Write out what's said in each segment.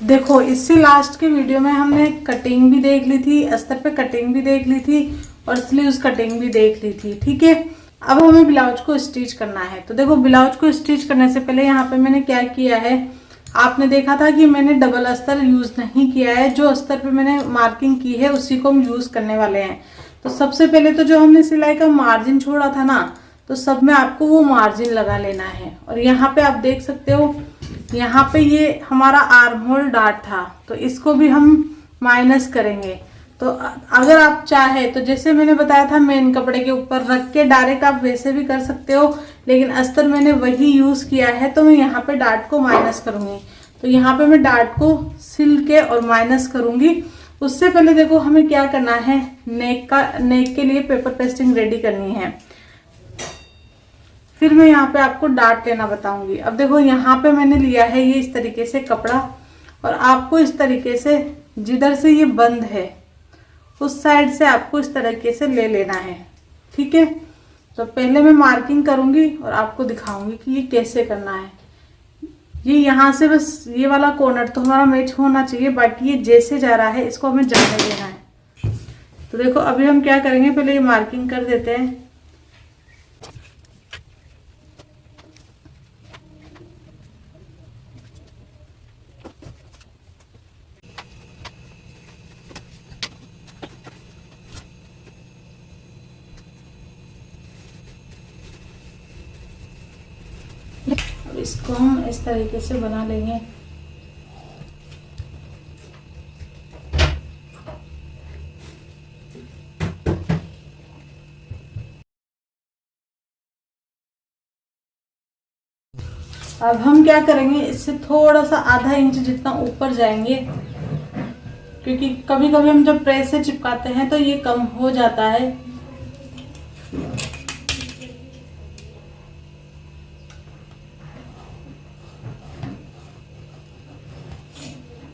देखो इससे लास्ट के वीडियो में हमने कटिंग भी देख ली थी, अस्तर पे कटिंग भी देख ली थी और स्लीव्स कटिंग भी देख ली थी। ठीक है, अब हमें ब्लाउज को स्टिच करना है। तो देखो ब्लाउज को स्टिच करने से पहले यहाँ पे मैंने क्या किया है, आपने देखा था कि मैंने डबल अस्तर यूज नहीं किया है। जो अस्तर पे मैंने मार्किंग की है उसी को हम यूज करने वाले हैं। तो सबसे पहले तो जो हमने सिलाई का मार्जिन छोड़ा था ना, तो सब में आपको वो मार्जिन लगा लेना है। और यहाँ पे आप देख सकते हो, यहाँ पे ये हमारा आर्म होल डार्ट था, तो इसको भी हम माइनस करेंगे। तो अगर आप चाहे तो जैसे मैंने बताया था मेन कपड़े के ऊपर रख के डायरेक्ट आप वैसे भी कर सकते हो, लेकिन अस्तर मैंने वही यूज किया है तो मैं यहाँ पे डार्ट को माइनस करूंगी। तो यहाँ पे मैं डार्ट को सिल के और माइनस करूंगी। उससे पहले देखो हमें क्या करना है, नेक के लिए पेपर पेस्टिंग रेडी करनी है। फिर मैं यहाँ पे आपको डार्ट लेना बताऊंगी। अब देखो यहाँ पे मैंने लिया है ये इस तरीके से कपड़ा, और आपको इस तरीके से जिधर से ये बंद है उस साइड से आपको इस तरीके से ले लेना है। ठीक है, तो पहले मैं मार्किंग करूंगी और आपको दिखाऊंगी कि ये कैसे करना है। ये यहाँ से बस ये वाला कॉर्नर तो हमारा मैच होना चाहिए, बाकी ये जैसे जा रहा है इसको हमें जाने देना है। तो देखो अभी हम क्या करेंगे, पहले ये मार्किंग कर देते हैं। अब इसको हम इस तरीके से बना लेंगे। अब हम क्या करेंगे, इससे थोड़ा सा आधा इंच जितना ऊपर जाएंगे, क्योंकि कभी कभी हम जब प्रेस से चिपकाते हैं तो ये कम हो जाता है।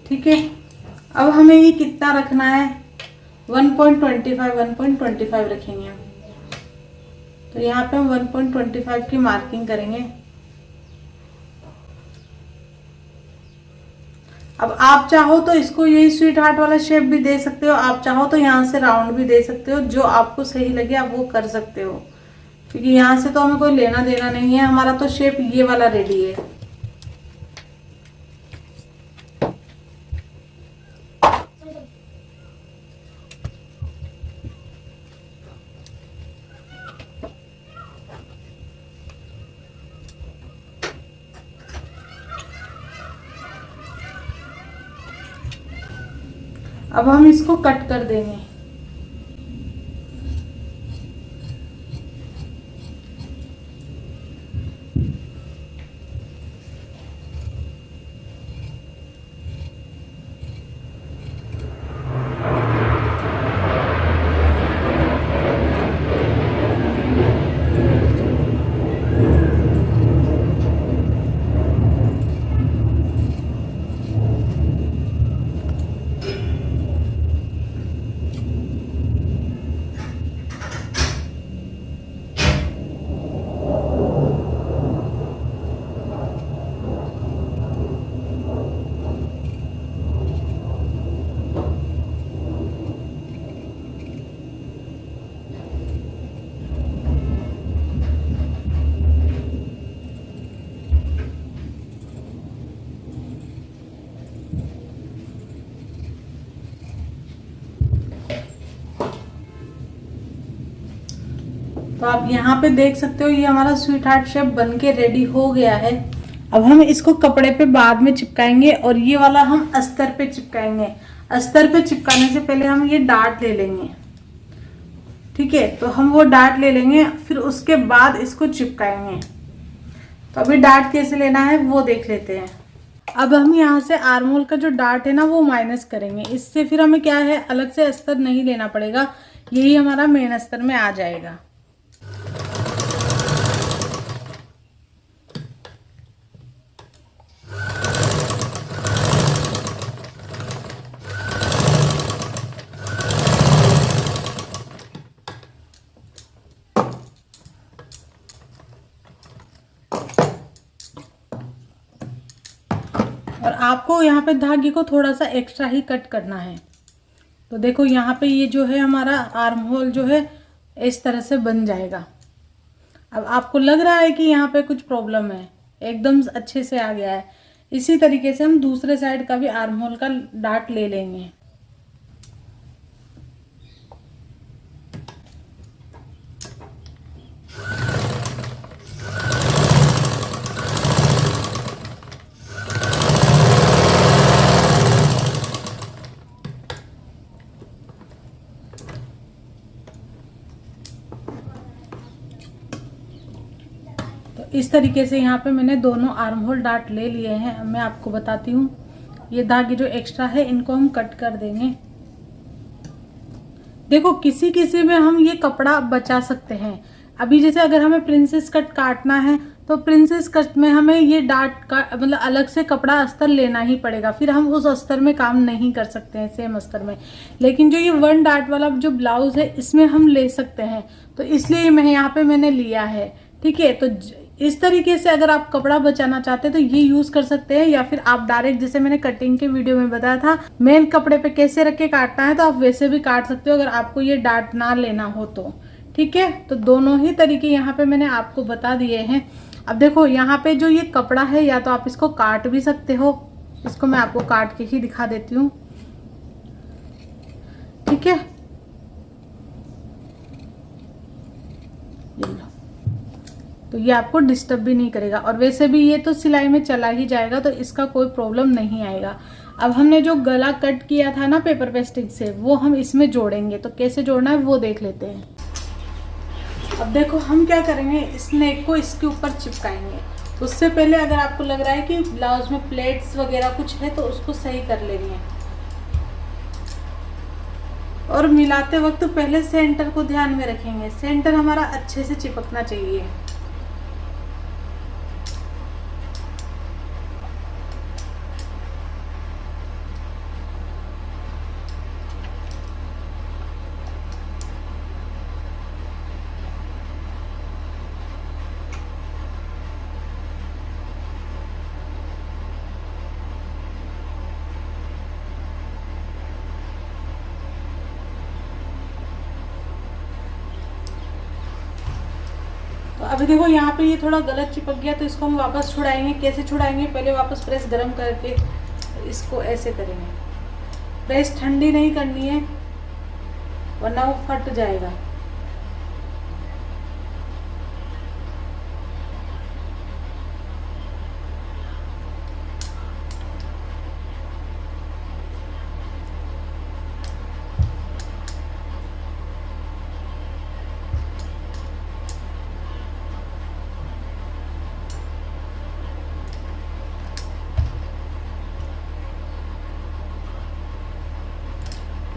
ठीक है, अब हमें ये कितना रखना है, 1.25 रखेंगे हम। तो यहाँ पे हम 1.25 की मार्किंग करेंगे। अब आप चाहो तो इसको यही स्वीट हार्ट वाला शेप भी दे सकते हो, आप चाहो तो यहाँ से राउंड भी दे सकते हो, जो आपको सही लगे आप वो कर सकते हो, क्योंकि यहाँ से तो हमें कोई लेना देना नहीं है, हमारा तो शेप ये वाला रेडी है। अब हम इसको कट कर देंगे। तो आप यहाँ पे देख सकते हो ये हमारा स्वीट हार्ट शेप बन के रेडी हो गया है। अब हम इसको कपड़े पे बाद में चिपकाएंगे और ये वाला हम अस्तर पे चिपकाएंगे। अस्तर पे चिपकाने से पहले हम ये डार्ट ले लेंगे। ठीक है, तो हम वो डार्ट ले लेंगे, फिर उसके बाद इसको चिपकाएंगे। तो अभी डार्ट कैसे लेना है वो देख लेते हैं। अब हम यहाँ से आर्म होल का जो डार्ट है ना वो माइनस करेंगे। इससे फिर हमें क्या है, अलग से अस्तर नहीं लेना पड़ेगा, यही हमारा मेन अस्तर में आ जाएगा। और आप आपको यहाँ पे धागे को थोड़ा सा एक्स्ट्रा ही कट करना है। तो देखो यहाँ पे ये जो है हमारा आर्म होल जो है इस तरह से बन जाएगा। अब आपको लग रहा है कि यहाँ पे कुछ प्रॉब्लम है, एकदम अच्छे से आ गया है। इसी तरीके से हम दूसरे साइड का भी आर्म होल का डाट ले लेंगे। इस तरीके से यहाँ पे मैंने दोनों आर्म होल डाट ले लिए हैं। अब मैं आपको बताती हूँ, ये धागे जो एक्स्ट्रा है इनको हम कट कर देंगे। देखो किसी किसी में हम ये कपड़ा बचा सकते हैं। अभी जैसे अगर हमें प्रिंसेस कट काटना है तो प्रिंसेस कट में हमें ये डाट का मतलब अलग से कपड़ा अस्तर लेना ही पड़ेगा, फिर हम उस अस्तर में काम नहीं कर सकते हैं सेम अस्तर में। लेकिन जो ये 1 डाट वाला जो ब्लाउज है इसमें हम ले सकते हैं, तो इसलिए मैं यहाँ पे मैंने लिया है। ठीक है, तो इस तरीके से अगर आप कपड़ा बचाना चाहते हैं तो ये यूज कर सकते हैं, या फिर आप डायरेक्ट जैसे मैंने कटिंग के वीडियो में बताया था मेन कपड़े पे कैसे रख के काटना है, तो आप वैसे भी काट सकते हो अगर आपको ये डाट ना लेना हो तो। ठीक है, तो दोनों ही तरीके यहाँ पे मैंने आपको बता दिए हैं। अब देखो यहाँ पे जो ये कपड़ा है या तो आप इसको काट भी सकते हो, इसको मैं आपको काट के ही दिखा देती हूँ। ठीक है, ये लो, तो ये आपको डिस्टर्ब भी नहीं करेगा, और वैसे भी ये तो सिलाई में चला ही जाएगा, तो इसका कोई प्रॉब्लम नहीं आएगा। अब हमने जो गला कट किया था ना पेपर पेस्टिंग से, वो हम इसमें जोड़ेंगे। तो कैसे जोड़ना है वो देख लेते हैं। अब देखो हम क्या करेंगे, इस नेक को इसके ऊपर चिपकाएंगे। उससे पहले अगर आपको लग रहा है कि ब्लाउज में प्लेट्स वगैरह कुछ है तो उसको सही कर लेनी है। और मिलाते वक्त पहले सेंटर को ध्यान में रखेंगे, सेंटर हमारा अच्छे से चिपकना चाहिए। तो अभी देखो यहाँ पे ये थोड़ा गलत चिपक गया, तो इसको हम वापस छुड़ाएंगे। कैसे छुड़ाएंगे, पहले वापस प्रेस गरम करके इसको ऐसे करेंगे। प्रेस ठंडी नहीं करनी है वरना वो फट जाएगा।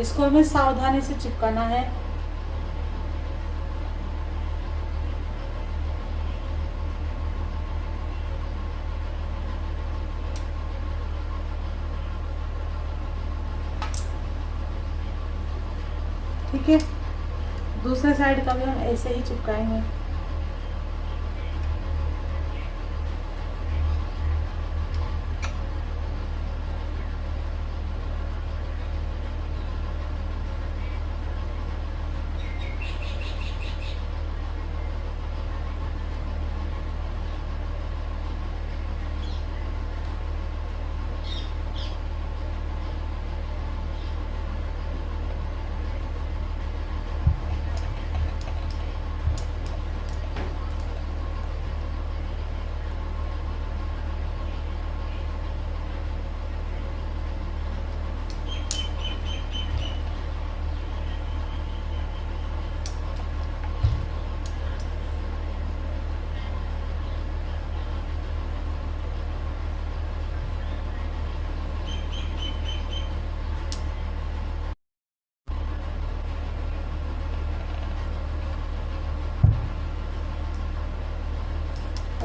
इसको हमें सावधानी से चिपकाना है। ठीक है, दूसरे साइड का भी हम ऐसे ही चिपकाएंगे।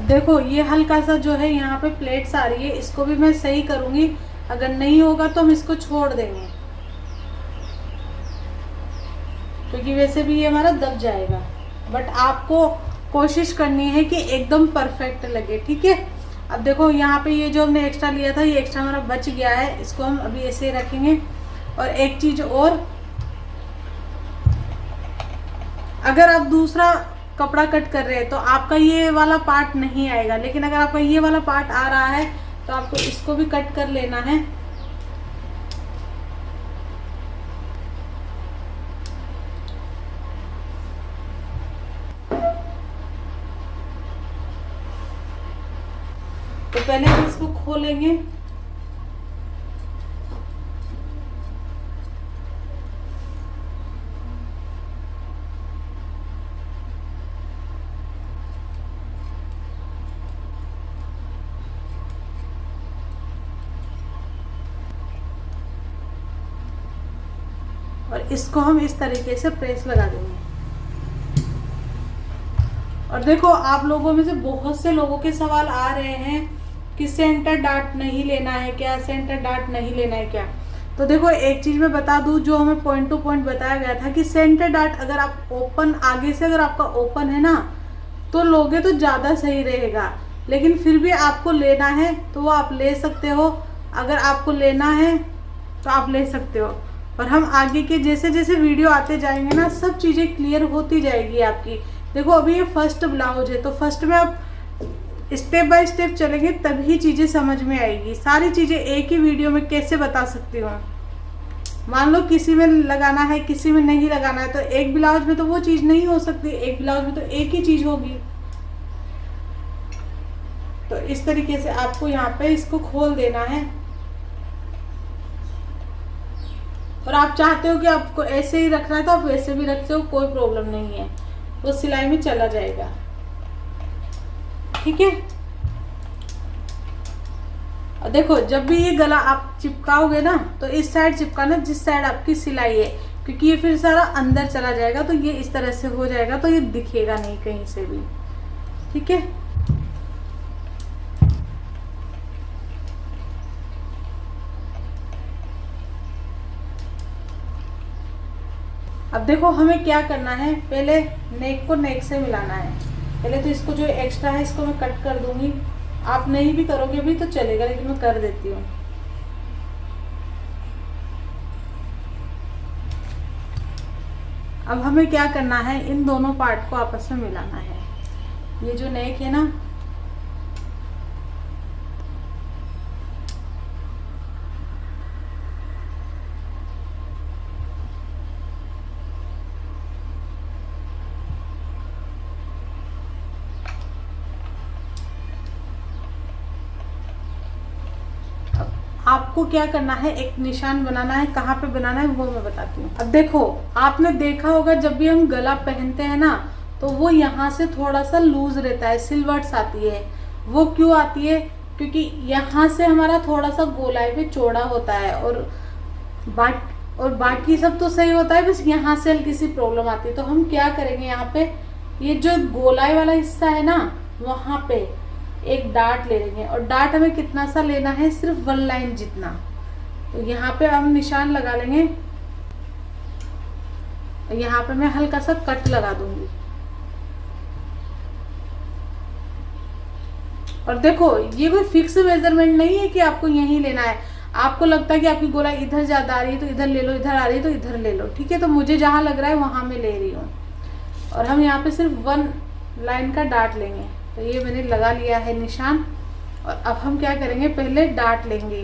देखो ये हल्का सा जो है यहाँ पे प्लेट्स आ रही है, इसको भी मैं सही करूंगी। अगर नहीं होगा तो हम इसको छोड़ देंगे, क्योंकि वैसे भी ये हमारा दब जाएगा। बट आपको कोशिश करनी है कि एकदम परफेक्ट लगे। ठीक है, अब देखो यहाँ पे ये जो हमने एक्स्ट्रा लिया था, ये एक्स्ट्रा हमारा बच गया है, इसको हम अभी ऐसे ही रखेंगे। और एक चीज और, अगर आप दूसरा कपड़ा कट कर रहे हैं तो आपका ये वाला पार्ट नहीं आएगा, लेकिन अगर आपका ये वाला पार्ट आ रहा है तो आपको इसको भी कट कर लेना है। तो पहले हम इसको खोलेंगे। और इसको हम इस तरीके से प्रेस लगा देंगे। और देखो आप लोगों में से बहुत से लोगों के सवाल आ रहे हैं कि सेंटर डार्ट नहीं लेना है क्या, सेंटर डार्ट नहीं लेना है क्या। तो देखो एक चीज मैं बता दूं, जो हमें पॉइंट टू पॉइंट बताया गया था कि सेंटर डार्ट अगर आप ओपन, आगे से अगर आपका ओपन है ना तो लोगे तो ज़्यादा सही रहेगा, लेकिन फिर भी आपको लेना है तो वो आप ले सकते हो। अगर आपको लेना है तो आप ले सकते हो। और हम आगे के जैसे जैसे वीडियो आते जाएंगे ना, सब चीज़ें क्लियर होती जाएगी आपकी। देखो अभी ये फर्स्ट ब्लाउज है, तो फर्स्ट में आप स्टेप बाय स्टेप चलेंगे तभी चीज़ें समझ में आएगी। सारी चीज़ें एक ही वीडियो में कैसे बता सकती हूँ। मान लो किसी में लगाना है, किसी में नहीं लगाना है, तो एक ब्लाउज में तो वो चीज़ नहीं हो सकती, एक ब्लाउज में तो एक ही चीज़ होगी। तो इस तरीके से आपको यहाँ पे इसको खोल देना है। और आप चाहते हो कि आपको ऐसे ही रखना है तो आप वैसे भी रखते हो, कोई प्रॉब्लम नहीं है, वो सिलाई में चला जाएगा। ठीक है। और देखो जब भी ये गला आप चिपकाओगे ना तो इस साइड चिपकाना जिस साइड आपकी सिलाई है, क्योंकि ये फिर सारा अंदर चला जाएगा, तो ये इस तरह से हो जाएगा, तो ये दिखेगा नहीं कहीं से भी। ठीक है। अब देखो हमें क्या करना है, पहले नेक को नेक से मिलाना है। पहले तो इसको जो एक्स्ट्रा है इसको मैं कट कर दूंगी। आप नहीं भी करोगे भी तो चलेगा, लेकिन मैं कर देती हूँ। अब हमें क्या करना है, इन दोनों पार्ट को आपस में मिलाना है। ये जो नेक है ना, आपको क्या करना है, एक निशान बनाना है। कहाँ पे बनाना है वो मैं बताती हूँ। अब देखो आपने देखा होगा जब भी हम गला पहनते हैं ना तो वो यहाँ से थोड़ा सा लूज रहता है, सिलवट्स आती है। वो क्यों आती है? क्योंकि यहाँ से हमारा थोड़ा सा गोलाई पे चौड़ा होता है और बाकी सब तो सही होता है, बस यहाँ से हल्की सी प्रॉब्लम आती है। तो हम क्या करेंगे, यहाँ पे ये जो गोलाई वाला हिस्सा है ना, वहाँ पे एक डार्ट ले लेंगे। और डार्ट हमें कितना सा लेना है, सिर्फ 1 लाइन जितना। तो यहाँ पे हम निशान लगा लेंगे। यहाँ पे मैं हल्का सा कट लगा दूंगी। और देखो ये कोई फिक्स मेजरमेंट नहीं है कि आपको यही लेना है। आपको लगता है कि आपकी गोलाई इधर ज्यादा आ रही है तो इधर ले लो, इधर आ रही है तो इधर ले लो। ठीक है। तो मुझे जहां लग रहा है वहां मैं ले रही हूँ। और हम यहाँ पे सिर्फ 1 लाइन का डार्ट लेंगे। तो ये मैंने लगा लिया है निशान। और अब हम क्या करेंगे, पहले डार्ट लेंगे।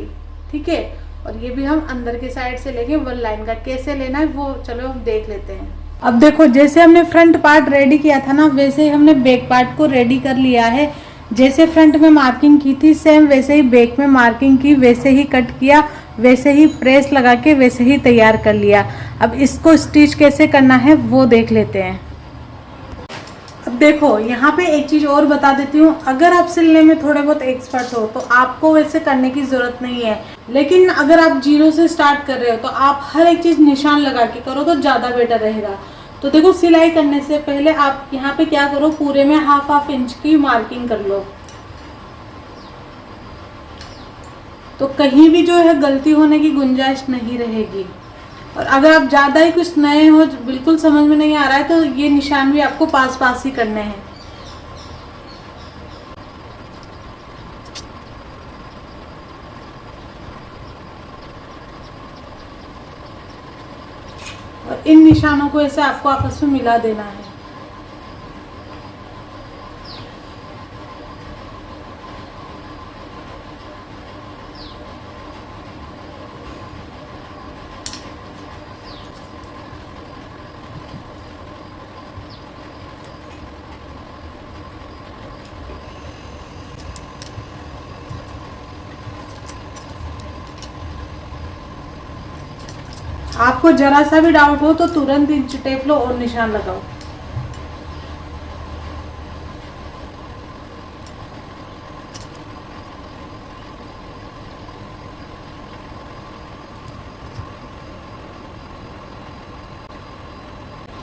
ठीक है। और ये भी हम अंदर के साइड से लेंगे 1 लाइन का। कैसे लेना है वो चलो हम देख लेते हैं। अब देखो जैसे हमने फ्रंट पार्ट रेडी किया था ना, वैसे ही हमने बैक पार्ट को रेडी कर लिया है। जैसे फ्रंट में मार्किंग की थी सेम वैसे ही बैक में मार्किंग की, वैसे ही कट किया, वैसे ही प्रेस लगा के वैसे ही तैयार कर लिया। अब इसको स्टिच कैसे करना है वो देख लेते हैं। अब देखो यहाँ पे एक चीज़ और बता देती हूँ, अगर आप सिलने में थोड़े बहुत एक्सपर्ट हो तो आपको वैसे करने की ज़रूरत नहीं है। लेकिन अगर आप 0 से स्टार्ट कर रहे हो तो आप हर एक चीज़ निशान लगा के करो तो ज़्यादा बेटर रहेगा। तो देखो सिलाई करने से पहले आप यहाँ पे क्या करो, पूरे में हाफ इंच की मार्किंग कर लो। तो कहीं भी जो है गलती होने की गुंजाइश नहीं रहेगी। और अगर आप ज़्यादा ही कुछ नए हो, बिल्कुल समझ में नहीं आ रहा है, तो ये निशान भी आपको पास पास ही करने हैं। इन निशानों को ऐसे आपको आपस में मिला देना है। आपको जरा सा भी डाउट हो तो तुरंत इंच टेप लो और निशान लगाओ।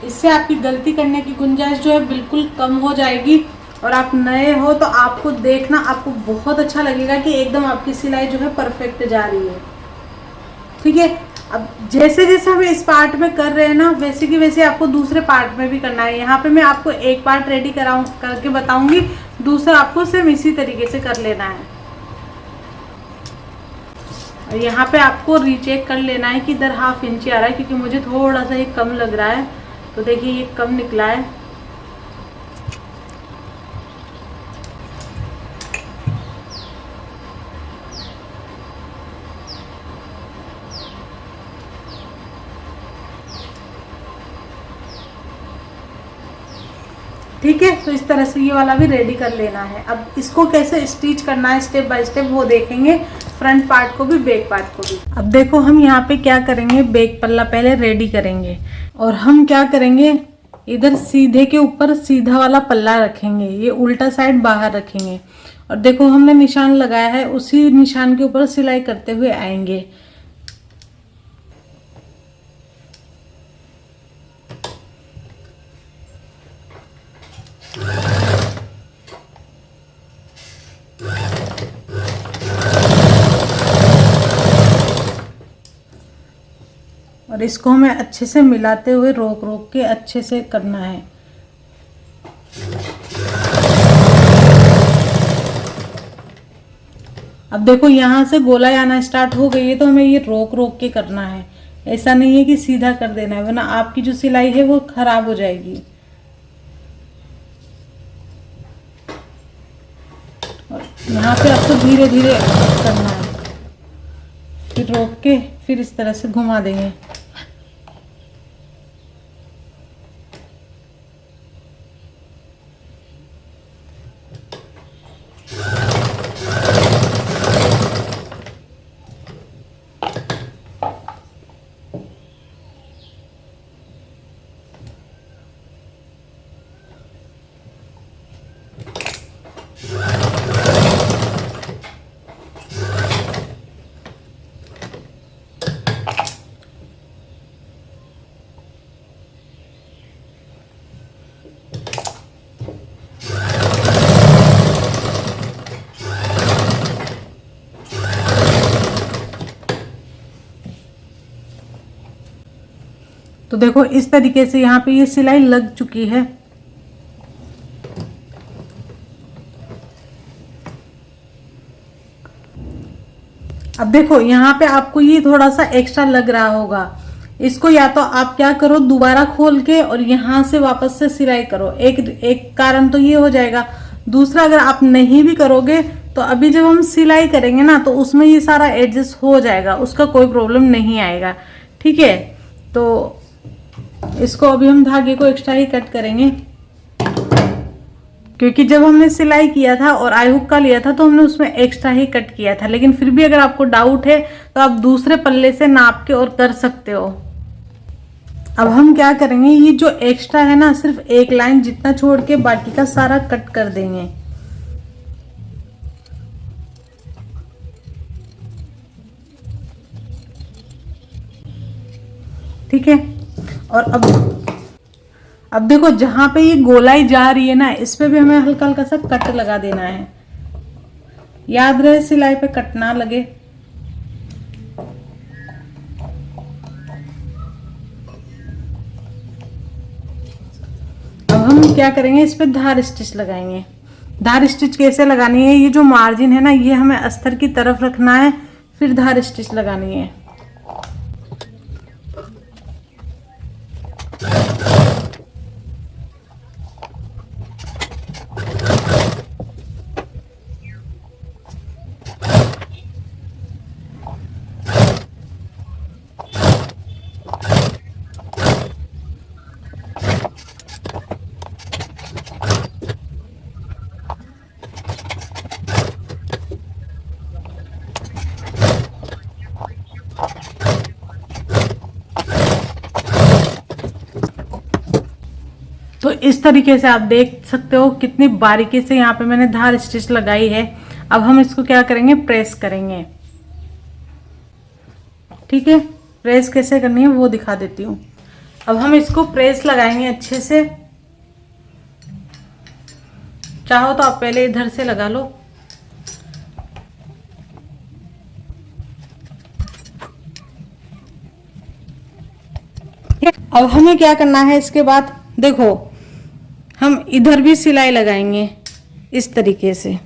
इससे आपकी गलती करने की गुंजाइश जो है बिल्कुल कम हो जाएगी। और आप नए हो तो आपको देखना आपको बहुत अच्छा लगेगा कि एकदम आपकी सिलाई जो है परफेक्ट जा रही है। ठीक है, अब जैसे जैसे हम इस पार्ट में कर रहे हैं ना, वैसे की वैसे आपको दूसरे पार्ट में भी करना है। यहाँ पे मैं आपको एक पार्ट रेडी करके बताऊंगी, दूसरा आपको सेम इसी तरीके से कर लेना है। और यहाँ पे आपको रीचेक कर लेना है कि इधर 1/2 इंच आ रहा है, क्योंकि मुझे थोड़ा सा ये कम लग रहा है। तो देखिए ये कम निकला है। ठीक है, तो इस तरह से ये वाला भी रेडी कर लेना है। अब इसको कैसे स्टिच करना है स्टेप बाय स्टेप वो देखेंगे, फ्रंट पार्ट को भी बैक पार्ट को भी। अब देखो हम यहाँ पे क्या करेंगे, बैक पल्ला पहले रेडी करेंगे और हम क्या करेंगे, इधर सीधे के ऊपर सीधा वाला पल्ला रखेंगे, ये उल्टा साइड बाहर रखेंगे। और देखो हमने निशान लगाया है, उसी निशान के ऊपर सिलाई करते हुए आएंगे। और इसको हमें अच्छे से मिलाते हुए रोक रोक के अच्छे से करना है। अब देखो यहाँ से गोलाई आना स्टार्ट हो गई है, तो हमें ये रोक रोक के करना है। ऐसा नहीं है कि सीधा कर देना है, वरना आपकी जो सिलाई है वो खराब हो जाएगी। और यहाँ पे आपको धीरे धीरे करना है, फिर रोक के फिर इस तरह से घुमा देंगे। तो देखो इस तरीके से यहाँ पे ये सिलाई लग चुकी है। अब देखो यहाँ पे आपको ये थोड़ा सा एक्स्ट्रा लग रहा होगा, इसको या तो आप क्या करो दोबारा खोल के और यहाँ से वापस से सिलाई करो। एक कारण तो ये हो जाएगा। दूसरा, अगर आप नहीं भी करोगे तो अभी जब हम सिलाई करेंगे ना, तो उसमें ये सारा एडजस्ट हो जाएगा, उसका कोई प्रॉब्लम नहीं आएगा। ठीक है, तो इसको अभी हम धागे को एक्स्ट्रा ही कट करेंगे, क्योंकि जब हमने सिलाई किया था और आई हुक का लिया था तो हमने उसमें एक्स्ट्रा ही कट किया था। लेकिन फिर भी अगर आपको डाउट है तो आप दूसरे पल्ले से नाप के और कर सकते हो। अब हम क्या करेंगे, ये जो एक्स्ट्रा है ना, सिर्फ एक लाइन जितना छोड़ के बाकी का सारा कट कर देंगे। ठीक है, और अब देखो जहां पे ये गोलाई जा रही है ना, इस पे भी हमें हल्का हल्का सा कट लगा देना है। याद रहे सिलाई पे कट ना लगे। अब हम क्या करेंगे, इस पे धार स्टिच लगाएंगे। धार स्टिच कैसे लगानी है, ये जो मार्जिन है ना, ये हमें अस्तर की तरफ रखना है, फिर धार स्टिच लगानी है। इस तरीके से आप देख सकते हो कितनी बारीकी से यहाँ पे मैंने धार स्टिच लगाई है। अब हम इसको क्या करेंगे, प्रेस करेंगे। ठीक है, प्रेस कैसे करनी है वो दिखा देती हूँ। अब हम इसको प्रेस लगाएंगे अच्छे से। चाहो तो आप पहले इधर से लगा लो। अब हमें क्या करना है, इसके बाद देखो हम इधर भी सिलाई लगाएंगे इस तरीके से।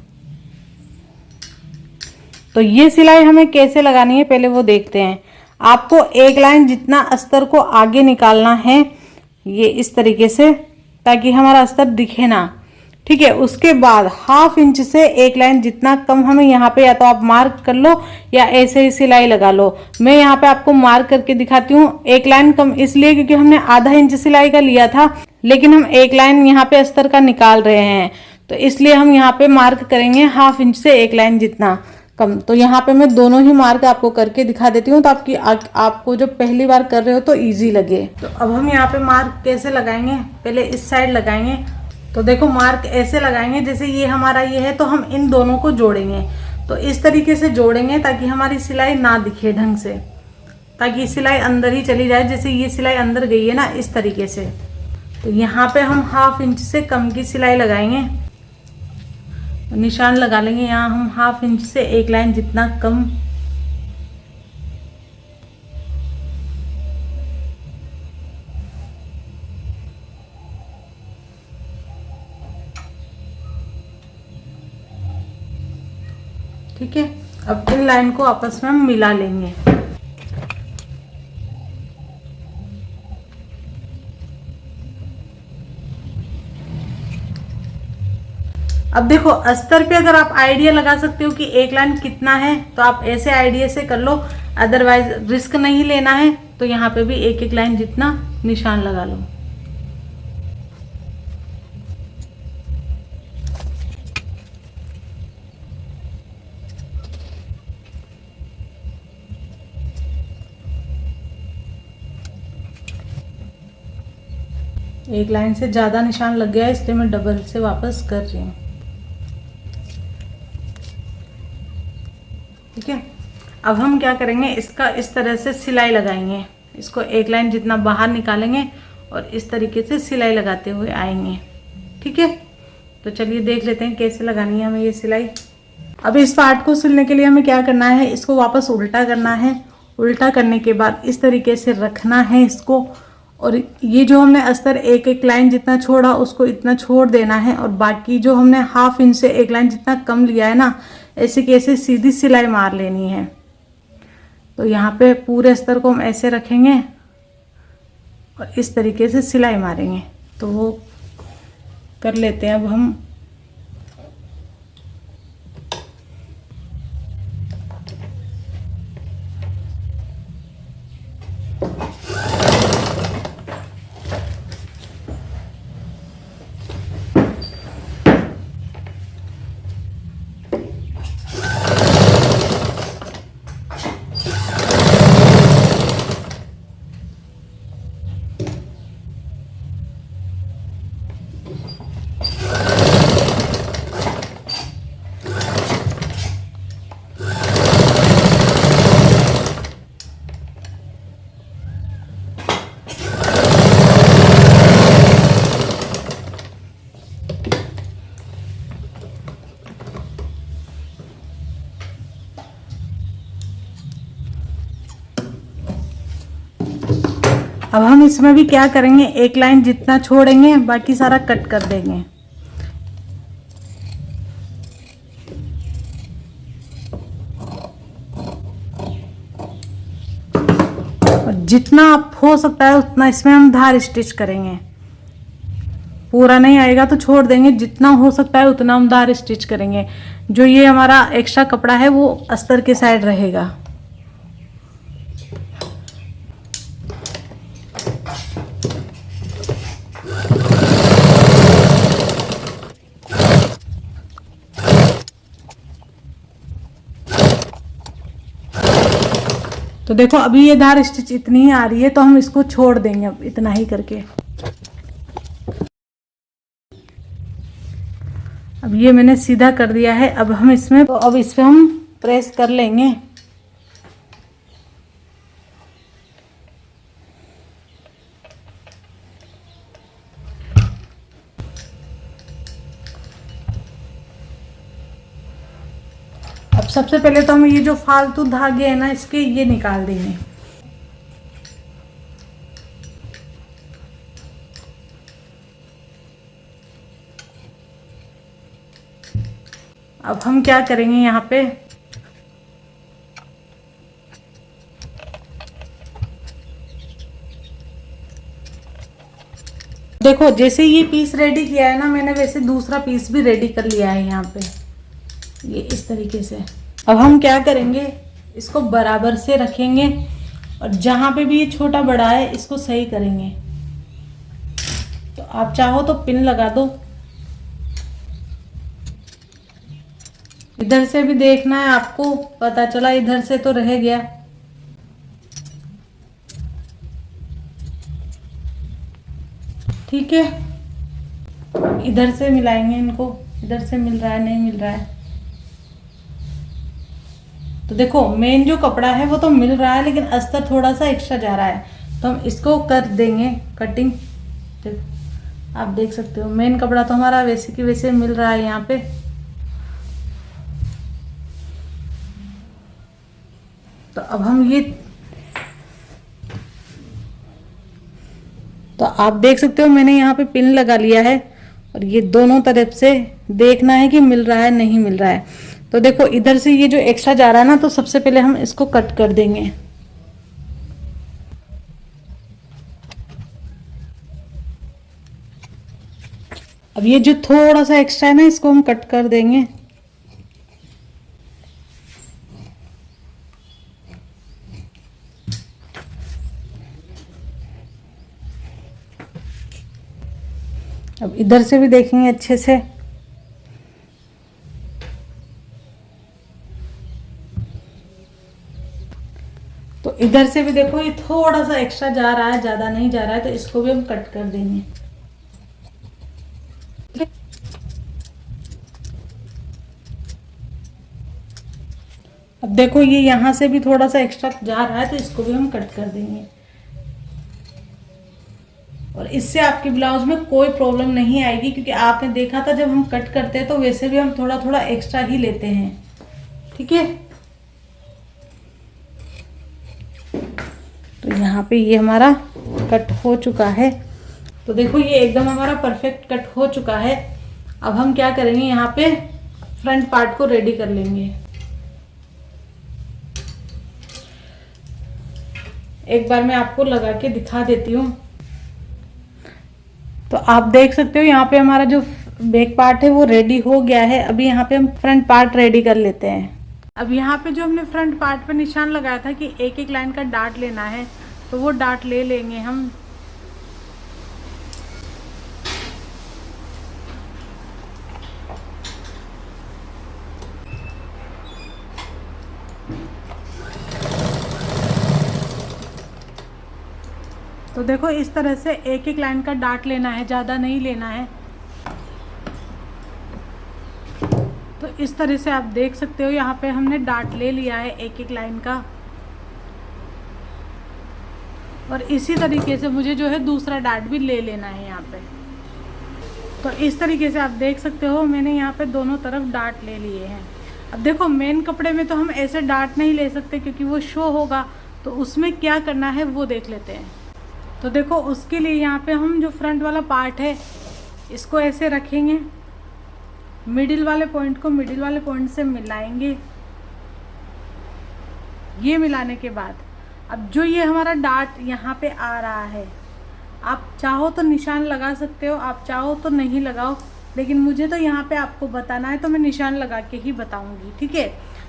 तो ये सिलाई हमें कैसे लगानी है पहले वो देखते हैं। आपको एक लाइन जितना अस्तर को आगे निकालना है, ये इस तरीके से, ताकि हमारा अस्तर दिखे ना। ठीक है, उसके बाद 1/2 इंच से एक लाइन जितना कम हमें यहाँ पे या तो आप मार्क कर लो या ऐसे ही सिलाई लगा लो। मैं यहाँ पे आपको मार्क करके दिखाती हूँ। एक लाइन कम इसलिए क्योंकि हमने ½ इंच सिलाई का लिया था, लेकिन हम एक लाइन यहाँ पे अस्तर का निकाल रहे हैं, तो इसलिए हम यहाँ पे मार्क करेंगे 1/2 इंच से एक लाइन जितना कम। तो यहाँ पे मैं दोनों ही मार्क आपको करके दिखा देती हूँ, तो आपको जो पहली बार कर रहे हो तो इजी लगे। तो अब हम यहाँ पे मार्क कैसे लगाएंगे, पहले इस साइड लगाएंगे। तो देखो मार्क ऐसे लगाएंगे जैसे ये हमारा ये है, तो हम इन दोनों को जोड़ेंगे। तो इस तरीके से जोड़ेंगे ताकि हमारी सिलाई ना दिखे ढंग से, ताकि सिलाई अंदर ही चली जाए। जैसे ये सिलाई अंदर गई है ना, इस तरीके से। तो यहाँ पे हम 1/2 इंच से कम की सिलाई लगाएंगे, निशान लगा लेंगे यहाँ हम 1/2 इंच से एक लाइन जितना कम। ठीक है, अब इन लाइन को आपस में हम मिला लेंगे। अब देखो अस्तर पे अगर आप आइडिया लगा सकते हो कि एक लाइन कितना है, तो आप ऐसे आइडिया से कर लो। अदरवाइज रिस्क नहीं लेना है तो यहाँ पे भी एक एक लाइन जितना निशान लगा लो। एक लाइन से ज्यादा निशान लग गया, इसलिए मैं डबल से वापस कर रही हूँ। ठीक है, अब हम क्या करेंगे, इसका इस तरह से सिलाई लगाएंगे। इसको एक लाइन जितना बाहर निकालेंगे और इस तरीके से सिलाई लगाते हुए आएंगे। ठीक है, तो चलिए देख लेते हैं कैसे लगानी है हमें ये सिलाई। अब इस पार्ट को सिलने के लिए हमें क्या करना है, इसको वापस उल्टा करना है। उल्टा करने के बाद इस तरीके से रखना है इसको, और ये जो हमने अस्तर एक एक लाइन जितना छोड़ा उसको इतना छोड़ देना है, और बाकी जो हमने 1/2 इंच से एक लाइन जितना कम लिया है ना, ऐसे कैसे सीधी सिलाई मार लेनी है। तो यहाँ पे पूरे अस्तर को हम ऐसे रखेंगे और इस तरीके से सिलाई मारेंगे। तो वो कर लेते हैं अब हम। अब हम इसमें भी क्या करेंगे, एक लाइन जितना छोड़ेंगे बाकी सारा कट कर देंगे। और जितना आप हो सकता है उतना इसमें हम धार स्टिच करेंगे। पूरा नहीं आएगा तो छोड़ देंगे, जितना हो सकता है उतना हम धार स्टिच करेंगे। जो ये हमारा एक्स्ट्रा कपड़ा है वो अस्तर के साइड रहेगा। तो देखो अभी ये धार स्टिच इतनी ही आ रही है, तो हम इसको छोड़ देंगे अब इतना ही करके। अब ये मैंने सीधा कर दिया है। अब हम इसमें तो अब इस पे हम प्रेस कर लेंगे। अब सबसे पहले तो हम ये जो फालतू धागे हैं ना इसके, ये निकाल देंगे। अब हम क्या करेंगे यहाँ पे, देखो जैसे ये पीस रेडी किया है ना मैंने, वैसे दूसरा पीस भी रेडी कर लिया है यहाँ पे, ये इस तरीके से। अब हम क्या करेंगे, इसको बराबर से रखेंगे और जहाँ पे भी ये छोटा बड़ा है इसको सही करेंगे। तो आप चाहो तो पिन लगा दो। इधर से भी देखना है आपको, पता चला इधर से तो रह गया। ठीक है, इधर से मिलाएंगे इनको, इधर से मिल रहा है नहीं मिल रहा है। तो देखो मेन जो कपड़ा है वो तो मिल रहा है, लेकिन अस्तर थोड़ा सा एक्स्ट्रा जा रहा है, तो हम इसको कर देंगे कटिंग। आप देख सकते हो मेन कपड़ा तो हमारा वैसे की वैसे मिल रहा है यहाँ पे। तो अब हम ये, तो आप देख सकते हो मैंने यहाँ पे पिन लगा लिया है और ये दोनों तरफ से देखना है कि मिल रहा है नहीं मिल रहा है। तो देखो इधर से ये जो एक्स्ट्रा जा रहा है ना, तो सबसे पहले हम इसको कट कर देंगे। अब ये जो थोड़ा सा एक्स्ट्रा है ना, इसको हम कट कर देंगे। अब इधर से भी देखेंगे अच्छे से। तो इधर से भी देखो ये थोड़ा सा एक्स्ट्रा जा रहा है, ज्यादा नहीं जा रहा है, तो इसको भी हम कट कर देंगे। अब देखो ये यहाँ से भी थोड़ा सा एक्स्ट्रा जा रहा है, तो इसको भी हम कट कर देंगे। और इससे आपके ब्लाउज में कोई प्रॉब्लम नहीं आएगी, क्योंकि आपने देखा था जब हम कट करते हैं तो वैसे भी हम थोड़ा थोड़ा एक्स्ट्रा ही लेते हैं। ठीक है, तो यहाँ पे ये हमारा कट हो चुका है। तो देखो ये एकदम हमारा परफेक्ट कट हो चुका है। अब हम क्या करेंगे, यहाँ पे फ्रंट पार्ट को रेडी कर लेंगे। एक बार मैं आपको लगा के दिखा देती हूँ। तो आप देख सकते हो यहाँ पे हमारा जो बैक पार्ट है वो रेडी हो गया है। अभी यहाँ पे हम फ्रंट पार्ट रेडी कर लेते हैं। अब यहाँ पे जो हमने फ्रंट पार्ट पे निशान लगाया था कि एक एक लाइन का डार्ट लेना है, तो वो डार्ट ले लेंगे हम। तो देखो इस तरह से एक एक लाइन का डार्ट लेना है, ज़्यादा नहीं लेना है। तो इस तरह से आप देख सकते हो यहाँ पे हमने डार्ट ले लिया है एक एक लाइन का। और इसी तरीके से मुझे जो है दूसरा डार्ट भी ले लेना है यहाँ पे। तो इस तरीके से आप देख सकते हो मैंने यहाँ पे दोनों तरफ डार्ट ले लिए हैं। अब देखो मेन कपड़े में तो हम ऐसे डार्ट नहीं ले सकते क्योंकि वो शो होगा, तो उसमें क्या करना है वो देख लेते हैं। तो देखो उसके लिए यहाँ पे हम जो फ्रंट वाला पार्ट है इसको ऐसे रखेंगे, मिडिल वाले पॉइंट को मिडिल वाले पॉइंट से मिलाएंगे। ये मिलाने के बाद अब जो ये हमारा डार्ट यहाँ पे आ रहा है, आप चाहो तो निशान लगा सकते हो, आप चाहो तो नहीं लगाओ, लेकिन मुझे तो यहाँ पे आपको बताना है तो मैं निशान लगा के ही बताऊंगी। ठीक है,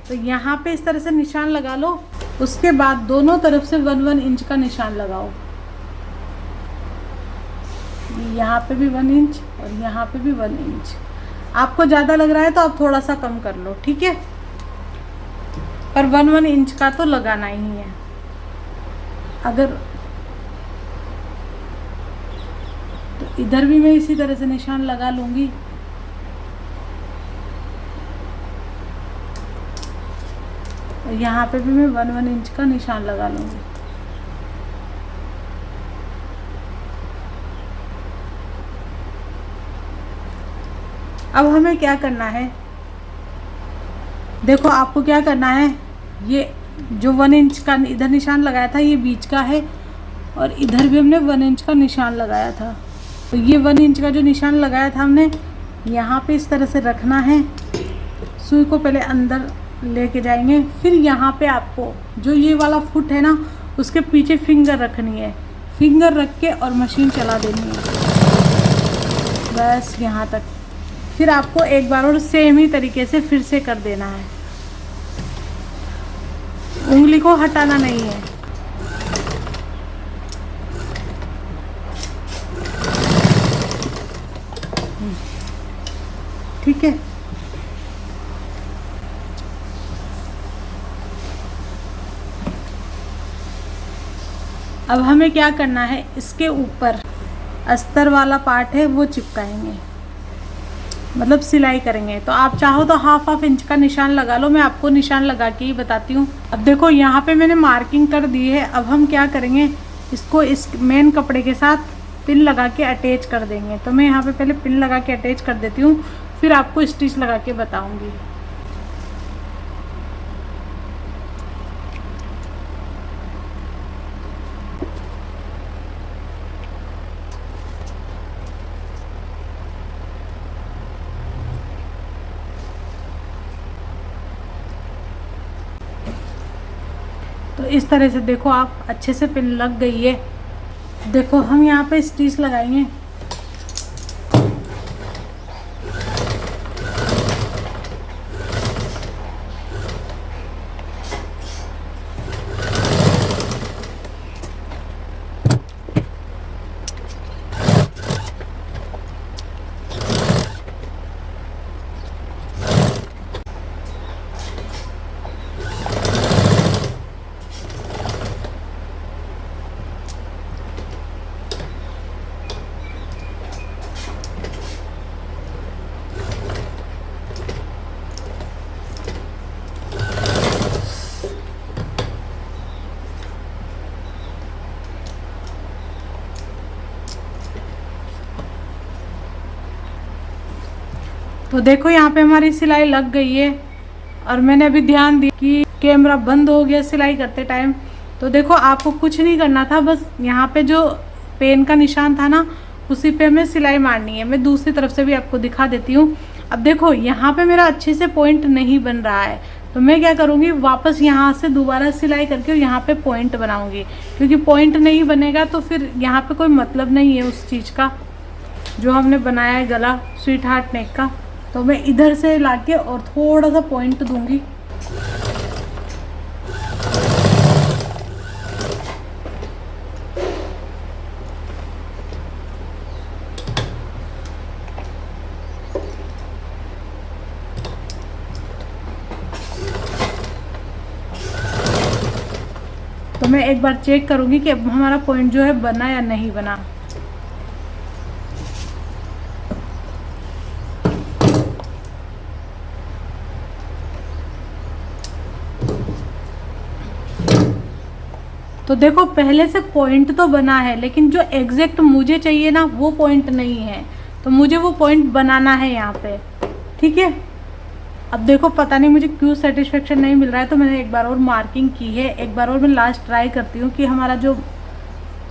तो यहाँ पे इस तरह से निशान लगा लो। उसके बाद दोनों तरफ से 1-1 इंच का निशान लगाओ। यहाँ पे भी 1 इंच और यहाँ पे भी 1 इंच। आपको ज़्यादा लग रहा है तो आप थोड़ा सा कम कर लो। ठीक है, पर 1-1 इंच का तो लगाना ही है। अगर तो इधर भी मैं इसी तरह से निशान लगा लूँगी। और यहाँ पे भी मैं 1 इंच का निशान लगा लूँगी। अब हमें क्या करना है, देखो आपको क्या करना है, ये जो 1 इंच का इधर निशान लगाया था ये बीच का है, और इधर भी हमने 1 इंच का निशान लगाया था। तो ये 1 इंच का जो निशान लगाया था हमने यहाँ पे इस तरह से रखना है। सुई को पहले अंदर लेके जाएंगे, फिर यहाँ पे आपको जो ये वाला फुट है ना उसके पीछे फिंगर रखनी है। फिंगर रख के और मशीन चला देनी है बस यहाँ तक। फिर आपको एक बार और सेम ही तरीके से फिर से कर देना है, उंगली को हटाना नहीं है। ठीक है, अब हमें क्या करना है, इसके ऊपर अस्तर वाला पार्ट है वो चिपकाएंगे, मतलब सिलाई करेंगे। तो आप चाहो तो हाफ इंच का निशान लगा लो, मैं आपको निशान लगा के ही बताती हूँ। अब देखो यहाँ पे मैंने मार्किंग कर दी है। अब हम क्या करेंगे, इसको इस मेन कपड़े के साथ पिन लगा के अटैच कर देंगे। तो मैं यहाँ पे पहले पिन लगा के अटैच कर देती हूँ, फिर आपको स्टिच लगा के बताऊँगी। तो इस तरह से देखो आप अच्छे से पिन लग गई है। देखो हम यहाँ पे स्टिच लगाएंगे। तो देखो यहाँ पे हमारी सिलाई लग गई है, और मैंने अभी ध्यान दिया कि कैमरा बंद हो गया सिलाई करते टाइम। तो देखो आपको कुछ नहीं करना था, बस यहाँ पे जो पेन का निशान था ना उसी पे हमें सिलाई मारनी है। मैं दूसरी तरफ से भी आपको दिखा देती हूँ। अब देखो यहाँ पे मेरा अच्छे से पॉइंट नहीं बन रहा है, तो मैं क्या करूँगी, वापस यहाँ से दोबारा सिलाई करके यहाँ पे पॉइंट बनाऊँगी, क्योंकि पॉइंट नहीं बनेगा तो फिर यहाँ पे कोई मतलब नहीं है उस चीज़ का जो हमने बनाया है गला स्वीट हार्ट नेक का। तो मैं इधर से लाके और थोड़ा सा पॉइंट दूंगी। तो मैं एक बार चेक करूंगी कि अब हमारा पॉइंट जो है बना या नहीं बना। तो देखो पहले से पॉइंट तो बना है, लेकिन जो एग्जैक्ट मुझे चाहिए ना वो पॉइंट नहीं है, तो मुझे वो पॉइंट बनाना है यहाँ पे। ठीक है, अब देखो पता नहीं मुझे क्यों सेटिस्फेक्शन नहीं मिल रहा है, तो मैंने एक बार और मार्किंग की है। एक बार और मैं लास्ट ट्राई करती हूँ कि हमारा जो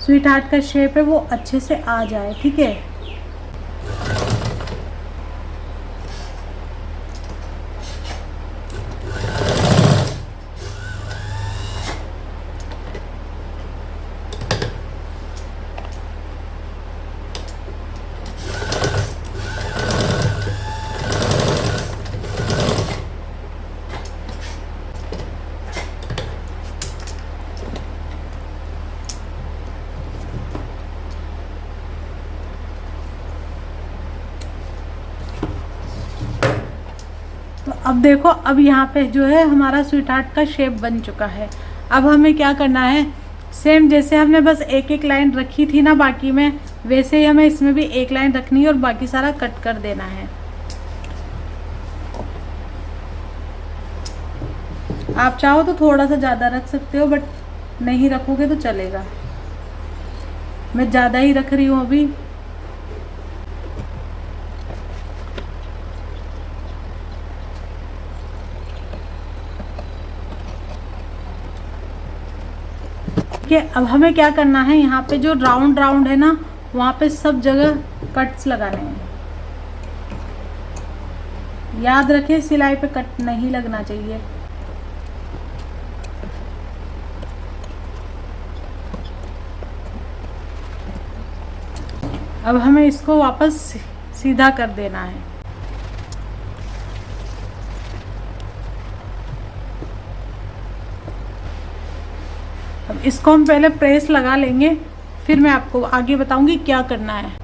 स्वीट हार्ट का शेप है वो अच्छे से आ जाए। ठीक है, तो अब देखो अब यहाँ पे जो है हमारा स्वीट हार्ट का शेप बन चुका है। अब हमें क्या करना है, सेम जैसे हमने बस एक एक लाइन रखी थी ना बाकी में, वैसे ही हमें इसमें भी एक लाइन रखनी है और बाकी सारा कट कर देना है। आप चाहो तो थोड़ा सा ज़्यादा रख सकते हो, बट नहीं रखोगे तो चलेगा। मैं ज़्यादा ही रख रही हूँ अभी। ठीक है, अब हमें क्या करना है, यहाँ पे जो राउंड राउंड है ना, वहाँ पे सब जगह कट्स लगाने हैं। याद रखें सिलाई पे कट नहीं लगना चाहिए। अब हमें इसको वापस सीधा कर देना है। अब इसको हम पहले प्रेस लगा लेंगे, फिर मैं आपको आगे बताऊंगी क्या करना है।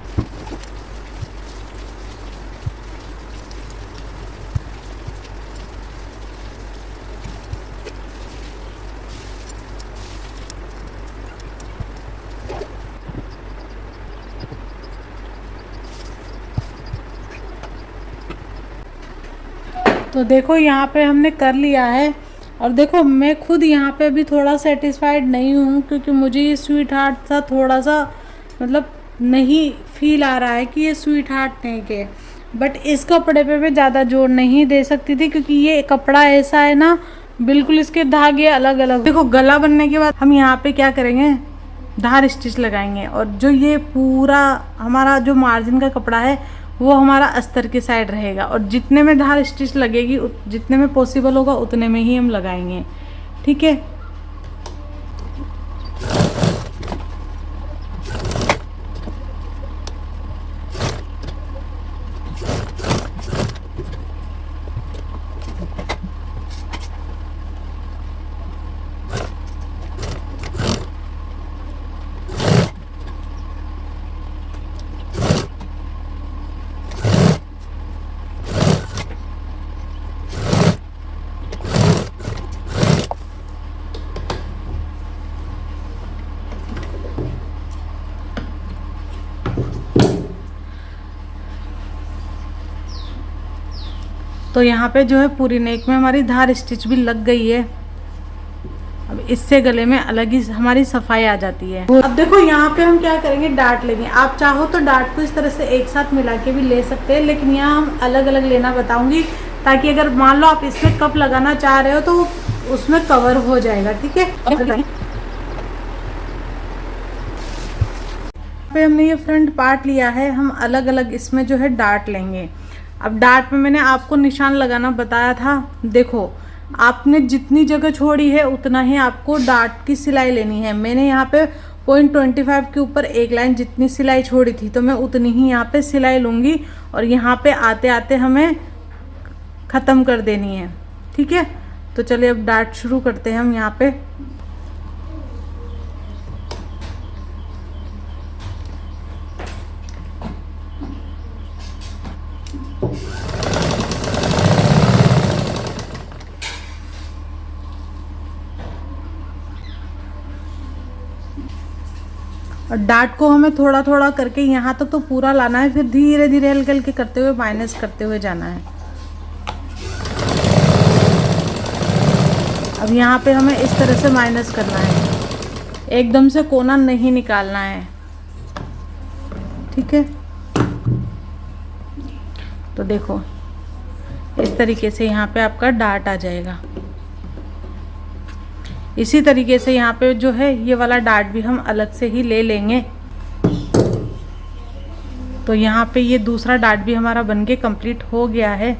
तो देखो यहाँ पे हमने कर लिया है, और देखो मैं खुद यहाँ पे अभी थोड़ा सेटिस्फाइड नहीं हूँ, क्योंकि मुझे ये स्वीट हार्ट सा थोड़ा सा मतलब नहीं फील आ रहा है कि ये स्वीट हार्ट नहीं के। बट इस कपड़े पे मैं ज़्यादा जोर नहीं दे सकती थी, क्योंकि ये कपड़ा ऐसा है ना, बिल्कुल इसके धागे अलग अलग। देखो गला बनने के बाद हम यहाँ पे क्या करेंगे, धार स्टिच लगाएंगे, और जो ये पूरा हमारा जो मार्जिन का कपड़ा है वो हमारा अस्तर की साइड रहेगा, और जितने में धार स्टिच लगेगी जितने में पॉसिबल होगा उतने में ही हम लगाएंगे। ठीक है, तो यहाँ पे जो है पूरी नेक में हमारी धार स्टिच भी लग गई है। अब इससे गले में अलग ही हमारी सफाई आ जाती है। अब देखो यहाँ पे हम क्या करेंगे, डार्ट लेंगे। आप चाहो तो डार्ट को इस तरह से एक साथ मिला के भी ले सकते हैं, लेकिन यहाँ हम अलग अलग लेना बताऊंगी, ताकि अगर मान लो आप इसमें कप लगाना चाह रहे हो तो उसमें कवर हो जाएगा। ठीक है, पे हमने ये फ्रंट पार्ट लिया है, हम अलग अलग इसमें जो है डार्ट लेंगे। अब डार्ट में मैंने आपको निशान लगाना बताया था। देखो आपने जितनी जगह छोड़ी है उतना ही आपको डार्ट की सिलाई लेनी है। मैंने यहाँ पे 0.25 के ऊपर एक लाइन जितनी सिलाई छोड़ी थी, तो मैं उतनी ही यहाँ पे सिलाई लूँगी, और यहाँ पे आते आते हमें ख़त्म कर देनी है। ठीक है, तो चलिए अब डार्ट शुरू करते हैं हम यहाँ पे। और डार्ट को हमें थोड़ा थोड़ा करके यहाँ तक तो पूरा लाना है, फिर धीरे धीरे हल्के हल्के करते हुए माइनस करते हुए जाना है। अब यहाँ पे हमें इस तरह से माइनस करना है, एकदम से कोना नहीं निकालना है। ठीक है, तो देखो इस तरीके से यहाँ पे आपका डार्ट आ जाएगा। इसी तरीके से यहाँ पे जो है ये वाला डार्ट भी हम अलग से ही ले लेंगे। तो यहाँ पे ये दूसरा डार्ट भी हमारा बनके कंप्लीट हो गया है।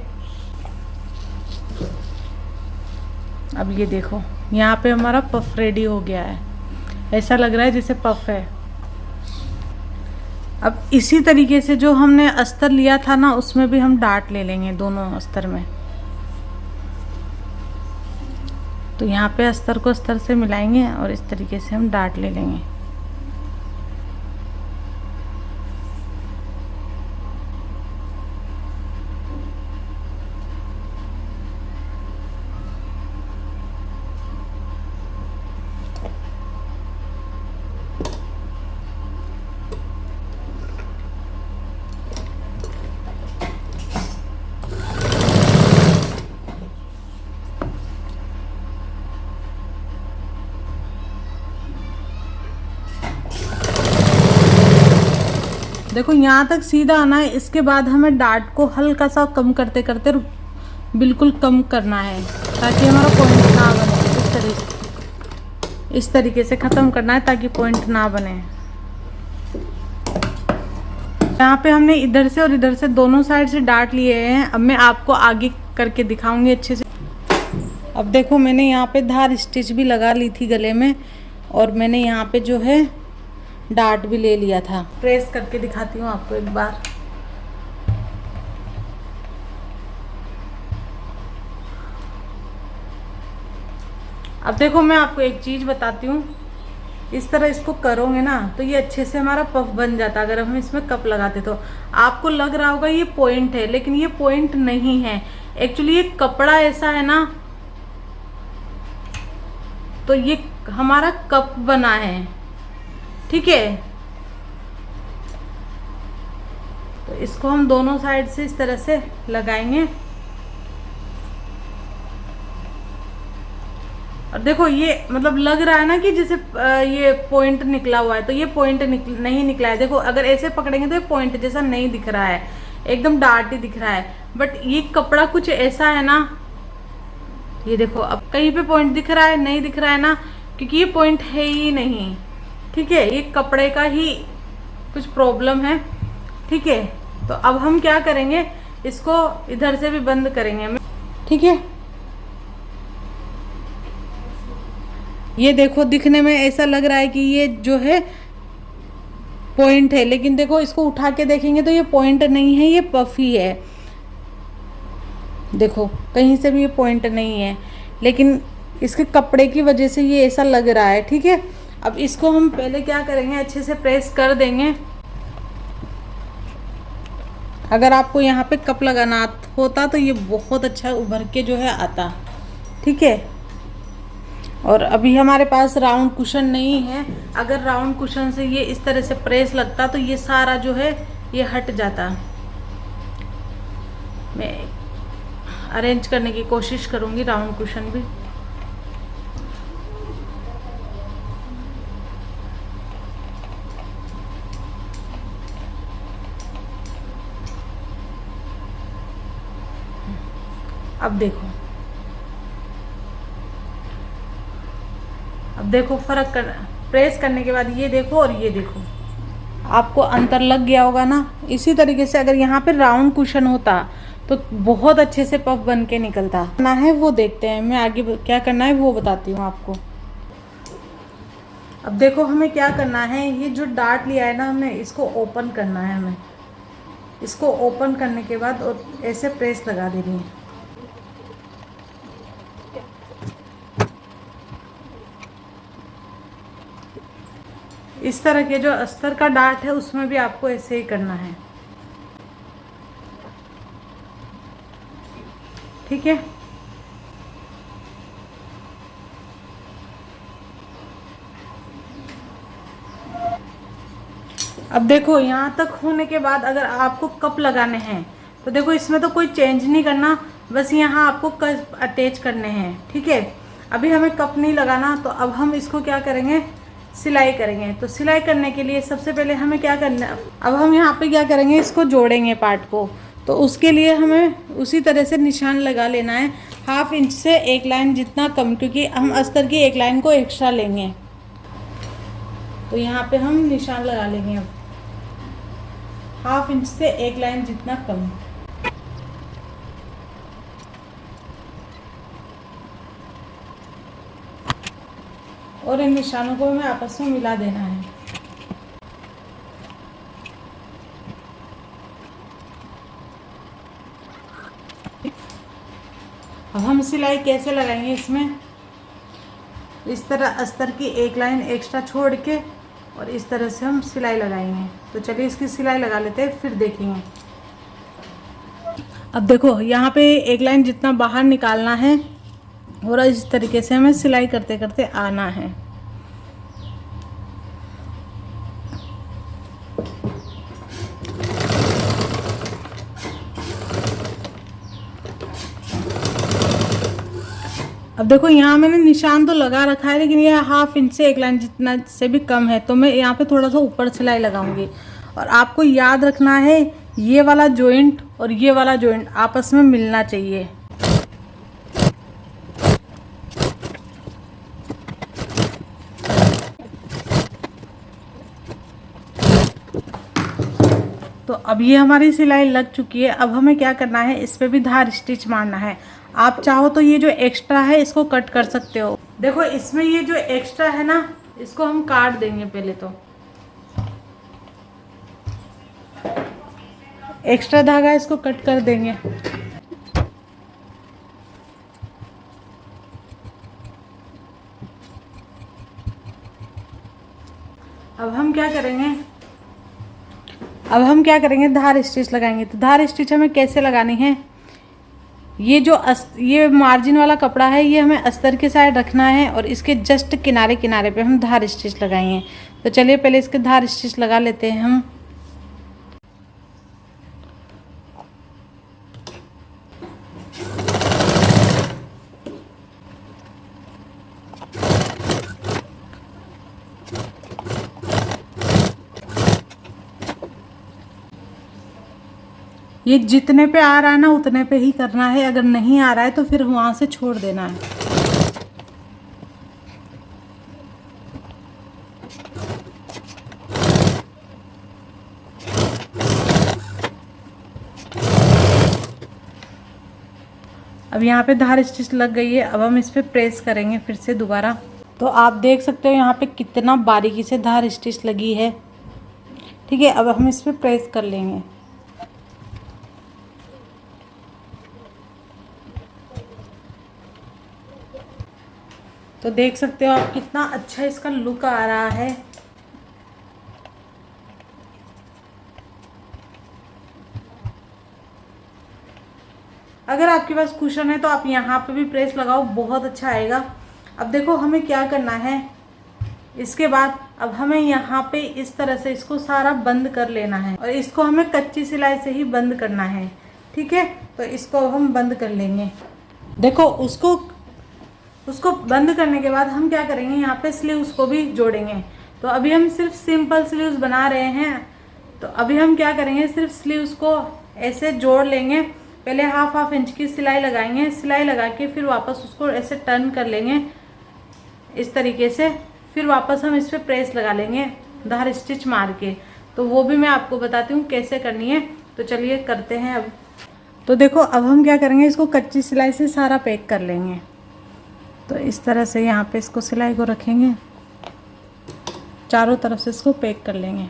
अब ये देखो यहाँ पे हमारा पफ रेडी हो गया है, ऐसा लग रहा है जैसे पफ है। अब इसी तरीके से जो हमने अस्तर लिया था ना, उसमें भी हम डार्ट ले लेंगे दोनों अस्तर में। तो यहाँ पे अस्तर को अस्तर से मिलाएंगे और इस तरीके से हम डार्ट ले लेंगे। देखो यहाँ तक सीधा आना है। इसके बाद हमें डार्ट को हल्का सा कम करते करते बिल्कुल कम करना है ताकि हमारा पॉइंट ना बने। इस तरीके से ख़त्म करना है ताकि पॉइंट ना बने। यहाँ पे हमने इधर से और इधर से दोनों साइड से डार्ट लिए हैं। अब मैं आपको आगे करके दिखाऊंगी अच्छे से। अब देखो मैंने यहाँ पे धार स्टिच भी लगा ली थी गले में, और मैंने यहाँ पे जो है डार्ट भी ले लिया था। प्रेस करके दिखाती हूँ आपको एक बार। अब देखो मैं आपको एक चीज़ बताती हूँ, इस तरह इसको करोगे ना तो ये अच्छे से हमारा पफ बन जाता है। अगर हम इसमें कप लगाते तो आपको लग रहा होगा ये पॉइंट है, लेकिन ये पॉइंट नहीं है। एक्चुअली ये कपड़ा ऐसा है ना, तो ये हमारा कप बना है, ठीक है। तो इसको हम दोनों साइड से इस तरह से लगाएंगे। और देखो ये मतलब लग रहा है ना कि जैसे ये पॉइंट निकला हुआ है, तो ये पॉइंट नहीं निकला है। देखो अगर ऐसे पकड़ेंगे तो ये पॉइंट जैसा नहीं दिख रहा है, एकदम डार्ट ही दिख रहा है। बट ये कपड़ा कुछ ऐसा है ना, ये देखो अब कहीं पे पॉइंट दिख रहा है, नहीं दिख रहा है ना, क्योंकि ये पॉइंट है ही नहीं, ठीक है। ये कपड़े का ही कुछ प्रॉब्लम है, ठीक है। तो अब हम क्या करेंगे, इसको इधर से भी बंद करेंगे, ठीक है। ये देखो दिखने में ऐसा लग रहा है कि ये जो है पॉइंट है, लेकिन देखो इसको उठा के देखेंगे तो ये पॉइंट नहीं है, ये पफी है। देखो कहीं से भी ये पॉइंट नहीं है, लेकिन इसके कपड़े की वजह से ये ऐसा लग रहा है, ठीक है। अब इसको हम पहले क्या करेंगे, अच्छे से प्रेस कर देंगे। अगर आपको यहाँ पे कप लगाना होता तो ये बहुत अच्छा उभर के जो है आता, ठीक है। और अभी हमारे पास राउंड कुशन नहीं है। अगर राउंड कुशन से ये इस तरह से प्रेस लगता तो ये सारा जो है ये हट जाता। मैं अरेंज करने की कोशिश करूँगी राउंड कुशन भी। अब देखो फर्क कर, प्रेस करने के बाद ये देखो और ये देखो, आपको अंतर लग गया होगा ना। इसी तरीके से अगर यहाँ पे राउंड कुशन होता तो बहुत अच्छे से पफ बन के निकलता। ना है वो देखते हैं, मैं आगे क्या करना है वो बताती हूँ आपको। अब देखो हमें क्या करना है, ये जो डार्ट लिया है ना हमने, इसको ओपन करना है हमें। इसको ओपन करने के बाद और ऐसे प्रेस लगा देनी है। इस तरह के जो अस्तर का डार्ट है उसमें भी आपको ऐसे ही करना है, ठीक है। अब देखो यहाँ तक होने के बाद अगर आपको कप लगाने हैं तो देखो इसमें तो कोई चेंज नहीं करना, बस यहाँ आपको कप अटैच करने हैं, ठीक है। अभी हमें कप नहीं लगाना, तो अब हम इसको क्या करेंगे, सिलाई करेंगे। तो सिलाई करने के लिए सबसे पहले हमें क्या करना है, अब हम यहाँ पे क्या करेंगे, इसको जोड़ेंगे पार्ट को। तो उसके लिए हमें उसी तरह से निशान लगा लेना है, 1/2 इंच से 1 लाइन जितना कम, क्योंकि हम अस्तर की 1 लाइन को एक्स्ट्रा लेंगे। तो यहाँ पे हम निशान लगा लेंगे अब 1/2 इंच से 1 लाइन जितना कम। और इन निशानों को हमें आपस में मिला देना है। अब हम सिलाई कैसे लगाएंगे इसमें, इस तरह अस्तर की 1 लाइन एक्स्ट्रा छोड़ के और इस तरह से हम सिलाई लगाएंगे। तो चलिए इसकी सिलाई लगा लेते हैं, फिर देखेंगे। अब देखो यहाँ पे 1 लाइन जितना बाहर निकालना है और इस तरीके से हमें सिलाई करते करते आना है। अब देखो यहाँ मैंने निशान तो लगा रखा है, लेकिन ये 1/2 इंच से 1 लाइन जितना से भी कम है, तो मैं यहाँ पे थोड़ा सा ऊपर सिलाई लगाऊंगी। और आपको याद रखना है ये वाला जॉइंट और ये वाला जॉइंट आपस में मिलना चाहिए। तो अब ये हमारी सिलाई लग चुकी है। अब हमें क्या करना है, इस पे भी धार स्टिच मारना है। आप चाहो तो ये जो एक्स्ट्रा है इसको कट कर सकते हो। देखो इसमें ये जो एक्स्ट्रा है ना, इसको हम काट देंगे। पहले तो एक्स्ट्रा धागा इसको कट कर देंगे। अब हम क्या करेंगे, धार स्टिच लगाएंगे। तो धार स्टिच हमें कैसे लगानी है, ये मार्जिन वाला कपड़ा है, ये हमें अस्तर के साइड रखना है और इसके जस्ट किनारे किनारे पे हम धार स्टिच लगाएंगे। तो चलिए पहले इसके धार स्टिच लगा लेते हैं हम। ये जितने पे आ रहा है ना उतने पे ही करना है, अगर नहीं आ रहा है तो फिर वहाँ से छोड़ देना है। अब यहाँ पे धार स्टिच लग गई है। अब हम इस पे प्रेस करेंगे फिर से दोबारा। तो आप देख सकते हो यहाँ पे कितना बारीकी से धार स्टिच लगी है। ठीक है, अब हम इस पे प्रेस कर लेंगे। तो देख सकते हो आप कितना अच्छा इसका लुक आ रहा है। अगर आपके पास कुशन है तो आप यहाँ पे भी प्रेस लगाओ, बहुत अच्छा आएगा। अब देखो हमें क्या करना है, इसके बाद अब हमें यहाँ पे इस तरह से इसको सारा बंद कर लेना है और इसको हमें कच्ची सिलाई से ही बंद करना है। ठीक है, तो इसको हम बंद कर लेंगे। देखो उसको बंद करने के बाद हम क्या करेंगे, यहाँ पे स्लीव्स को भी जोड़ेंगे। तो अभी हम सिर्फ सिंपल स्लीव्स बना रहे हैं। तो अभी हम क्या करेंगे, सिर्फ स्लीव्स को ऐसे जोड़ लेंगे। पहले हाफ इंच की सिलाई लगाएंगे, सिलाई लगा के फिर वापस उसको ऐसे टर्न कर लेंगे इस तरीके से। फिर वापस हम इस पर प्रेस लगा लेंगे धार स्टिच मार के। तो वो भी मैं आपको बताती हूँ कैसे करनी है। तो चलिए करते हैं अब। तो देखो अब हम क्या करेंगे, इसको कच्ची सिलाई से सारा पैक कर लेंगे। तो इस तरह से यहाँ पे इसको सिलाई को रखेंगे, चारों तरफ से इसको पैक कर लेंगे।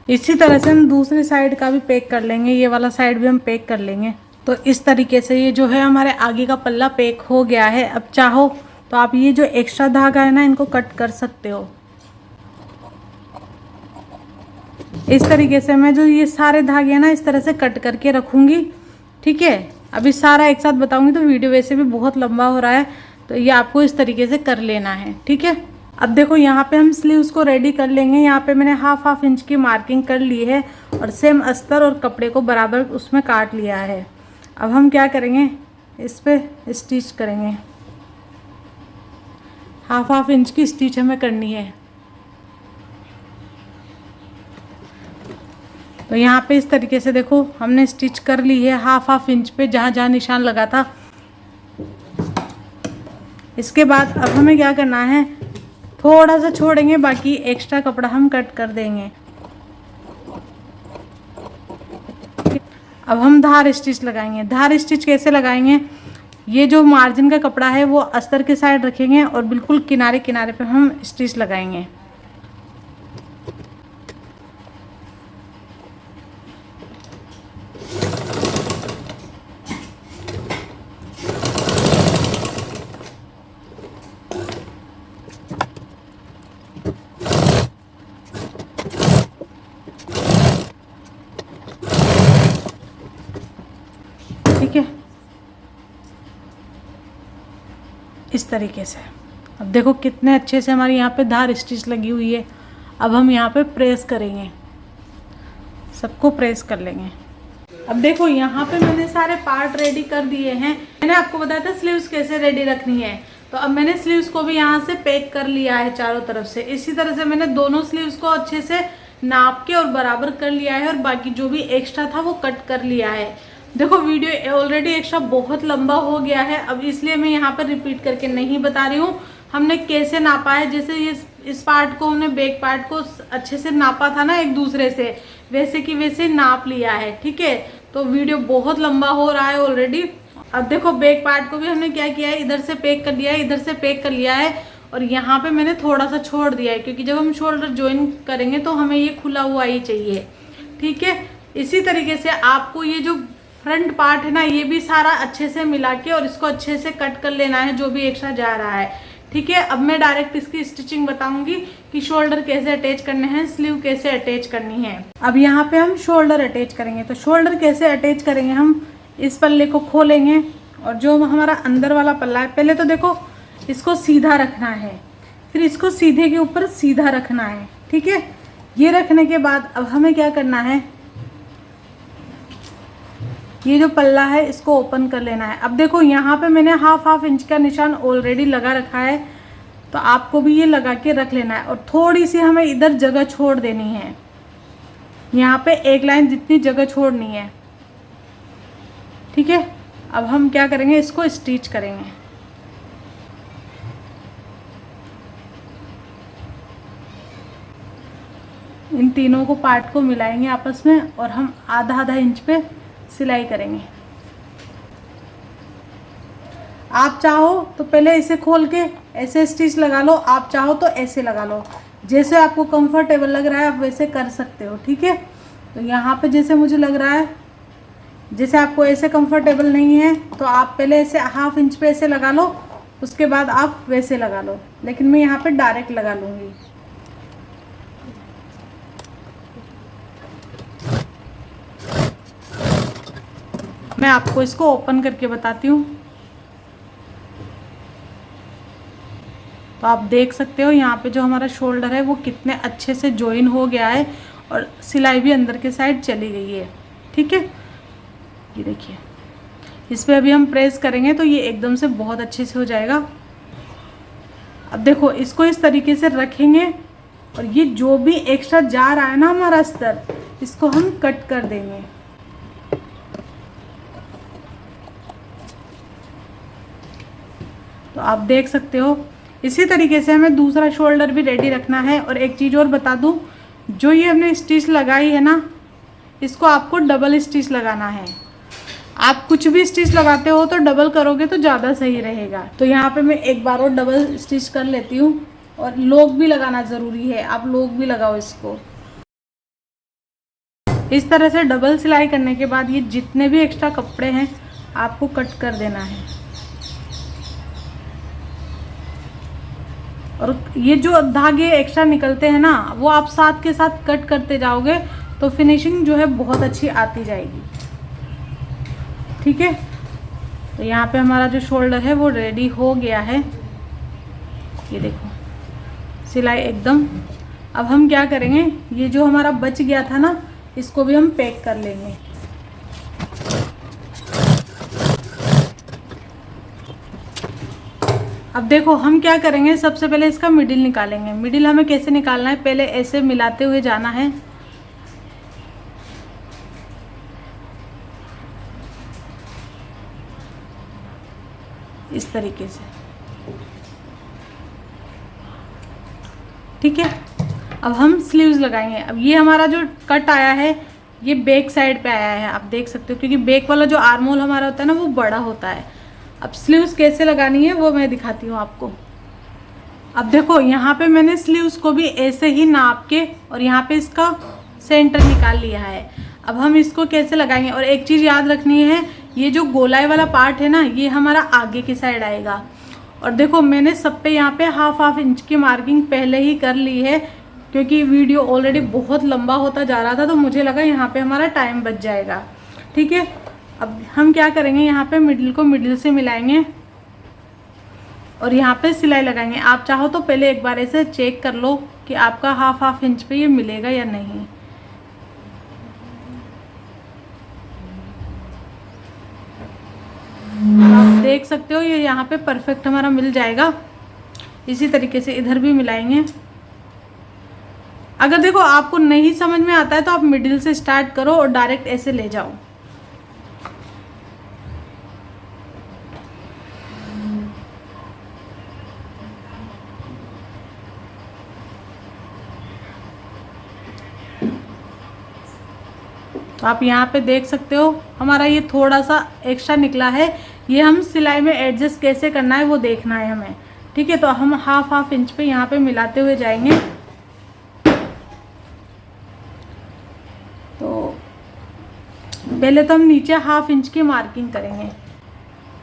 इसी तरह से हम दूसरी साइड का भी पैक कर लेंगे, ये वाला साइड भी हम पैक कर लेंगे। तो इस तरीके से ये जो है हमारे आगे का पल्ला पैक हो गया है। अब चाहो तो आप ये जो एक्स्ट्रा धागा है ना, इनको कट कर सकते हो। इस तरीके से मैं जो ये सारे धागे हैं ना, इस तरह से कट करके रखूँगी। ठीक है, अभी सारा एक साथ बताऊँगी तो वीडियो वैसे भी बहुत लंबा हो रहा है, तो ये आपको इस तरीके से कर लेना है। ठीक है, अब देखो यहाँ पे हम स्लीव्स को रेडी कर लेंगे। यहाँ पे मैंने हाफ इंच की मार्किंग कर ली है और सेम अस्तर और कपड़े को बराबर उसमें काट लिया है। अब हम क्या करेंगे, इस पे स्टिच करेंगे। हाफ इंच की स्टिच हमें करनी है। तो यहाँ पे इस तरीके से देखो हमने स्टिच कर ली है हाफ इंच पे, जहाँ जहाँ निशान लगा था। इसके बाद अब हमें क्या करना है, थोड़ा सा छोड़ेंगे, बाकी एक्स्ट्रा कपड़ा हम कट कर देंगे। अब हम धार स्टिच लगाएंगे। धार स्टिच कैसे लगाएंगे, ये जो मार्जिन का कपड़ा है वो अस्तर के साइड रखेंगे और बिल्कुल किनारे किनारे पे हम स्टिच लगाएंगे। ठीक है, इस तरीके से। अब देखो कितने अच्छे से हमारी यहाँ पे धार स्टिच लगी हुई है। अब हम यहाँ पे प्रेस करेंगे, सबको प्रेस कर लेंगे। अब देखो यहाँ पे मैंने सारे पार्ट रेडी कर दिए हैं। मैंने आपको बताया था स्लीव्स कैसे रेडी रखनी है, तो अब मैंने स्लीव्स को भी यहाँ से पैक कर लिया है चारों तरफ से। इसी तरह से मैंने दोनों स्लीव्स को अच्छे से नाप के और बराबर कर लिया है और बाकी जो भी एक्स्ट्रा था वो कट कर लिया है। देखो वीडियो ऑलरेडी एक्स्ट्रा बहुत लंबा हो गया है, अब इसलिए मैं यहाँ पर रिपीट करके नहीं बता रही हूँ हमने कैसे नापा है। जैसे ये इस पार्ट को हमने बैक पार्ट को अच्छे से नापा था ना एक दूसरे से, वैसे कि वैसे नाप लिया है, ठीक है। तो वीडियो बहुत लंबा हो रहा है ऑलरेडी। अब देखो बैक पार्ट को भी हमने क्या किया है, इधर से पैक कर लिया है, इधर से पैक कर लिया है और यहाँ पे मैंने थोड़ा सा छोड़ दिया है क्योंकि जब हम शोल्डर ज्वाइन करेंगे तो हमें ये खुला हुआ ही चाहिए, ठीक है। इसी तरीके से आपको ये जो फ्रंट पार्ट है ना, ये भी सारा अच्छे से मिला के और इसको अच्छे से कट कर लेना है जो भी एक्स्ट्रा जा रहा है, ठीक है। अब मैं डायरेक्ट इसकी स्टिचिंग बताऊंगी कि शोल्डर कैसे अटैच करने हैं, स्लीव कैसे अटैच करनी है। अब यहाँ पे हम शोल्डर अटैच करेंगे, तो शोल्डर कैसे अटैच करेंगे, हम इस पल्ले को खोलेंगे और जो हमारा अंदर वाला पल्ला है, पहले तो देखो इसको सीधा रखना है, फिर इसको सीधे के ऊपर सीधा रखना है, ठीक है। ये रखने के बाद अब हमें क्या करना है, ये जो पल्ला है इसको ओपन कर लेना है। अब देखो यहाँ पे मैंने हाफ इंच का निशान ऑलरेडी लगा रखा है, तो आपको भी ये लगा के रख लेना है और थोड़ी सी हमें इधर जगह छोड़ देनी है, यहाँ पे एक लाइन जितनी जगह छोड़नी है, ठीक है। अब हम क्या करेंगे, इसको स्टिच करेंगे। इन तीनों को पार्ट को मिलाएंगे आपस में और हम आधा इंच पे सिलाई करेंगे। आप चाहो तो पहले इसे खोल के ऐसे स्टिच लगा लो, आप चाहो तो ऐसे लगा लो, जैसे आपको कंफर्टेबल लग रहा है आप वैसे कर सकते हो, ठीक है। तो यहाँ पे जैसे मुझे लग रहा है, जैसे आपको ऐसे कंफर्टेबल नहीं है तो आप पहले ऐसे हाफ इंच पे ऐसे लगा लो, उसके बाद आप वैसे लगा लो, लेकिन मैं यहाँ पे डायरेक्ट लगा लूँगी। मैं आपको इसको ओपन करके बताती हूँ, तो आप देख सकते हो यहाँ पे जो हमारा शोल्डर है वो कितने अच्छे से जॉइन हो गया है और सिलाई भी अंदर के साइड चली गई है, ठीक है। ये देखिए, इस पे अभी हम प्रेस करेंगे तो ये एकदम से बहुत अच्छे से हो जाएगा। अब देखो इसको इस तरीके से रखेंगे और ये जो भी एक्स्ट्रा जा रहा है ना हमारा अस्तर, इसको हम कट कर देंगे। तो आप देख सकते हो इसी तरीके से हमें दूसरा शोल्डर भी रेडी रखना है। और एक चीज़ और बता दूं, जो ये हमने स्टिच लगाई है ना, इसको आपको डबल स्टिच लगाना है। आप कुछ भी स्टिच लगाते हो तो डबल करोगे तो ज़्यादा सही रहेगा। तो यहाँ पे मैं एक बार और डबल स्टिच कर लेती हूँ और लोग भी लगाना ज़रूरी है, आप लोग भी लगाओ इसको। इस तरह से डबल सिलाई करने के बाद ये जितने भी एक्स्ट्रा कपड़े हैं आपको कट कर देना है। और ये जो धागे एक्स्ट्रा निकलते हैं ना, वो आप साथ के साथ कट करते जाओगे तो फिनिशिंग जो है बहुत अच्छी आती जाएगी, ठीक है। तो यहाँ पे हमारा जो शोल्डर है वो रेडी हो गया है, ये देखो सिलाई एकदम। अब हम क्या करेंगे, ये जो हमारा बच गया था ना, इसको भी हम पैक कर लेंगे। अब देखो हम क्या करेंगे, सबसे पहले इसका मिडिल निकालेंगे। मिडिल हमें कैसे निकालना है, पहले ऐसे मिलाते हुए जाना है, इस तरीके से, ठीक है। अब हम स्लीव्स लगाएंगे। अब ये हमारा जो कट आया है ये बैक साइड पे आया है, आप देख सकते हो, क्योंकि बैक वाला जो आर्म होल हमारा होता है ना वो बड़ा होता है। अब स्लीव्स कैसे लगानी है वो मैं दिखाती हूँ आपको। अब देखो यहाँ पे मैंने स्लीव्स को भी ऐसे ही नाप के और यहाँ पे इसका सेंटर निकाल लिया है। अब हम इसको कैसे लगाएंगे, और एक चीज़ याद रखनी है, ये जो गोलाई वाला पार्ट है ना, ये हमारा आगे की साइड आएगा। और देखो मैंने सब पे यहाँ पे हाफ इंच की मार्किंग पहले ही कर ली है, क्योंकि वीडियो ऑलरेडी बहुत लंबा होता जा रहा था, तो मुझे लगा यहाँ पे हमारा टाइम बच जाएगा, ठीक है। अब हम क्या करेंगे, यहाँ पे मिडिल को मिडिल से मिलाएंगे और यहाँ पे सिलाई लगाएंगे। आप चाहो तो पहले एक बार ऐसे चेक कर लो कि आपका हाफ इंच पे ये मिलेगा या नहीं। आप देख सकते हो ये यहाँ पे परफेक्ट हमारा मिल जाएगा। इसी तरीके से इधर भी मिलाएंगे। अगर देखो आपको नहीं समझ में आता है तो आप मिडिल से स्टार्ट करो और डायरेक्ट ऐसे ले जाओ। तो आप यहाँ पे देख सकते हो हमारा ये थोड़ा सा एक्स्ट्रा निकला है, ये हम सिलाई में एडजस्ट कैसे करना है वो देखना है हमें। ठीक है, तो हम हाफ इंच पे यहाँ पे मिलाते हुए जाएंगे। तो पहले तो हम नीचे हाफ इंच की मार्किंग करेंगे।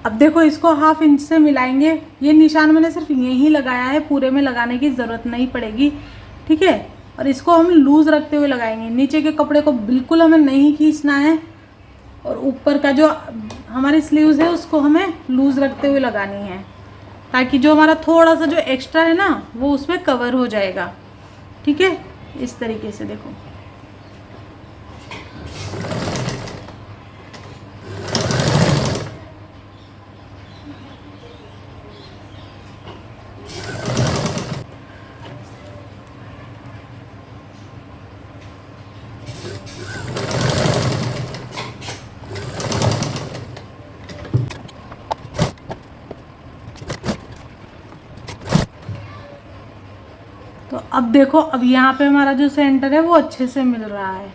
अब देखो इसको हाफ इंच से मिलाएंगे। ये निशान मैंने सिर्फ यहीं लगाया है, पूरे में लगाने की ज़रूरत नहीं पड़ेगी। ठीक है, और इसको हम लूज़ रखते हुए लगाएंगे। नीचे के कपड़े को बिल्कुल हमें नहीं खींचना है और ऊपर का जो हमारी स्लीव्स है उसको हमें लूज़ रखते हुए लगानी है, ताकि जो हमारा थोड़ा सा जो एक्स्ट्रा है ना वो उसमें कवर हो जाएगा। ठीक है, इस तरीके से देखो। तो अब देखो, अब यहाँ पे हमारा जो सेंटर है वो अच्छे से मिल रहा है।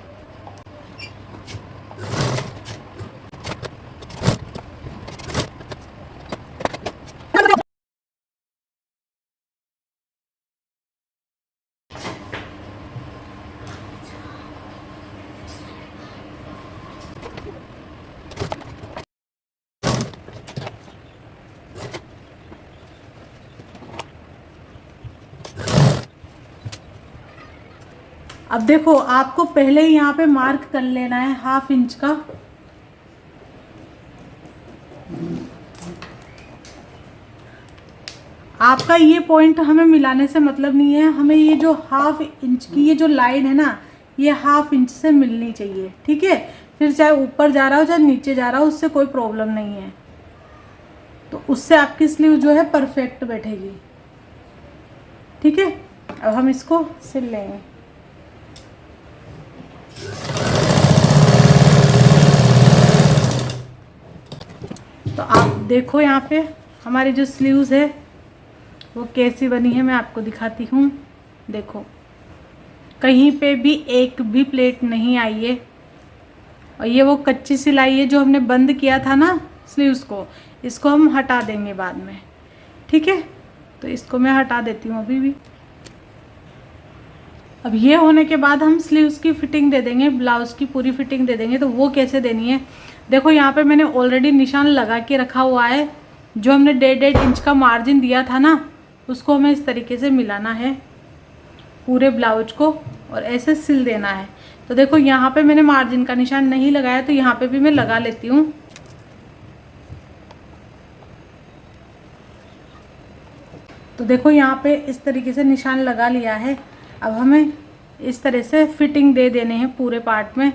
अब देखो आपको पहले ही यहाँ पे मार्क कर लेना है हाफ इंच का। आपका ये पॉइंट हमें मिलाने से मतलब नहीं है, हमें ये जो हाफ इंच की ये जो लाइन है ना ये हाफ इंच से मिलनी चाहिए। ठीक है, फिर चाहे ऊपर जा रहा हो चाहे नीचे जा रहा हो उससे कोई प्रॉब्लम नहीं है। तो उससे आपकी स्लीव जो है परफेक्ट बैठेगी। ठीक है, अब हम इसको सिल लेंगे। तो आप देखो यहाँ पे हमारी जो स्लीव्स है वो कैसी बनी है, मैं आपको दिखाती हूँ। देखो कहीं पे भी एक भी प्लेट नहीं आई है, और ये वो कच्ची सिलाई है जो हमने बंद किया था ना स्लीव्स को, इसको हम हटा देंगे बाद में। ठीक है, तो इसको मैं हटा देती हूँ अभी भी। अब ये होने के बाद हम स्लीव्स की फिटिंग दे देंगे, ब्लाउज की पूरी फिटिंग दे देंगे। तो वो कैसे देनी है, देखो यहाँ पे मैंने ऑलरेडी निशान लगा के रखा हुआ है। जो हमने 1.5 इंच का मार्जिन दिया था ना उसको हमें इस तरीके से मिलाना है पूरे ब्लाउज को और ऐसे सिल देना है। तो देखो यहाँ पे मैंने मार्जिन का निशान नहीं लगाया, तो यहाँ पे भी मैं लगा लेती हूँ। तो देखो यहाँ पे इस तरीके से निशान लगा लिया है। अब हमें इस तरह से फिटिंग दे देने हैं पूरे पार्ट में।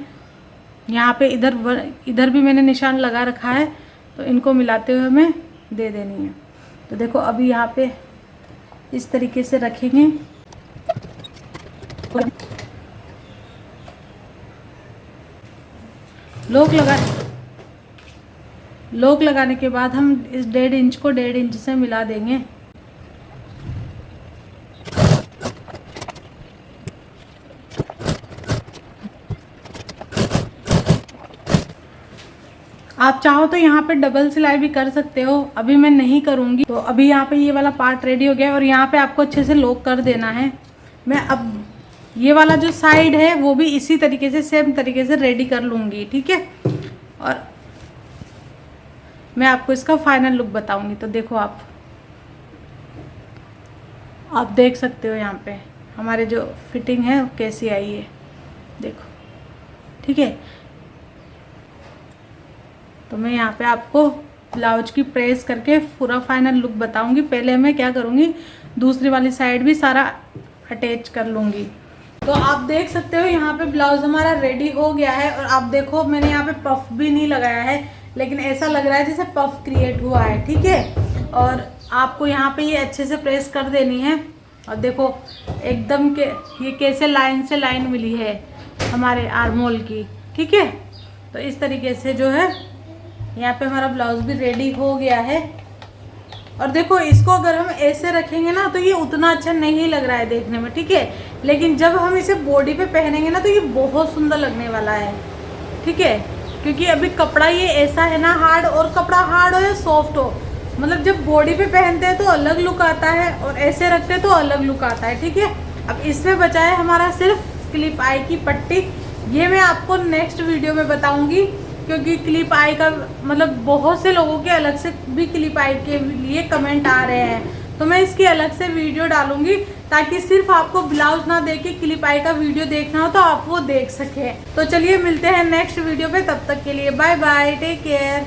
यहाँ पे इधर भी मैंने निशान लगा रखा है, तो इनको मिलाते हुए हमें दे देनी है। तो देखो अभी यहाँ पे इस तरीके से रखेंगे। लॉक लगाने के बाद हम इस 1.5 इंच को 1.5 इंच से मिला देंगे। आप चाहो तो यहाँ पे डबल सिलाई भी कर सकते हो, अभी मैं नहीं करूँगी। तो अभी यहाँ पे ये वाला पार्ट रेडी हो गया और यहाँ पे आपको अच्छे से लॉक कर देना है। मैं अब ये वाला जो साइड है वो भी इसी तरीके से सेम तरीके से रेडी कर लूँगी। ठीक है, और मैं आपको इसका फाइनल लुक बताऊँगी। तो देखो आप देख सकते हो यहाँ पे हमारे जो फिटिंग है वो कैसी आई है, देखो। ठीक है, तो मैं यहाँ पे आपको ब्लाउज की प्रेस करके पूरा फाइनल लुक बताऊंगी। पहले मैं क्या करूँगी, दूसरी वाली साइड भी सारा अटैच कर लूँगी। तो आप देख सकते हो यहाँ पे ब्लाउज हमारा रेडी हो गया है। और आप देखो मैंने यहाँ पे पफ भी नहीं लगाया है, लेकिन ऐसा लग रहा है जैसे पफ क्रिएट हुआ है, ठीक है। और आपको यहाँ पे ये अच्छे से प्रेस कर देनी है। और देखो एकदम के ये कैसे लाइन से लाइन मिली है हमारे आर्मोल की, ठीक है। तो इस तरीके से जो है यहाँ पे हमारा ब्लाउज भी रेडी हो गया है। और देखो इसको अगर हम ऐसे रखेंगे ना तो ये उतना अच्छा नहीं लग रहा है देखने में, ठीक है। लेकिन जब हम इसे बॉडी पे पहनेंगे ना तो ये बहुत सुंदर लगने वाला है, ठीक है। क्योंकि अभी कपड़ा ये ऐसा है ना हार्ड, और कपड़ा हार्ड हो या सॉफ्ट हो, मतलब जब बॉडी पे पहनते हैं तो अलग लुक आता है और ऐसे रखते हैं तो अलग लुक आता है, ठीक है। अब इसमें बचा है हमारा सिर्फ क्लिप आई की पट्टी। ये मैं आपको नेक्स्ट वीडियो में बताऊंगी, क्योंकि क्लिप आई का मतलब बहुत से लोगों के अलग से भी क्लिप आई के लिए कमेंट आ रहे हैं। तो मैं इसकी अलग से वीडियो डालूंगी ताकि सिर्फ आपको ब्लाउज ना देख के क्लिप आई का वीडियो देखना हो तो आप वो देख सकें। तो चलिए मिलते हैं नेक्स्ट वीडियो पे, तब तक के लिए बाय बाय, टेक केयर।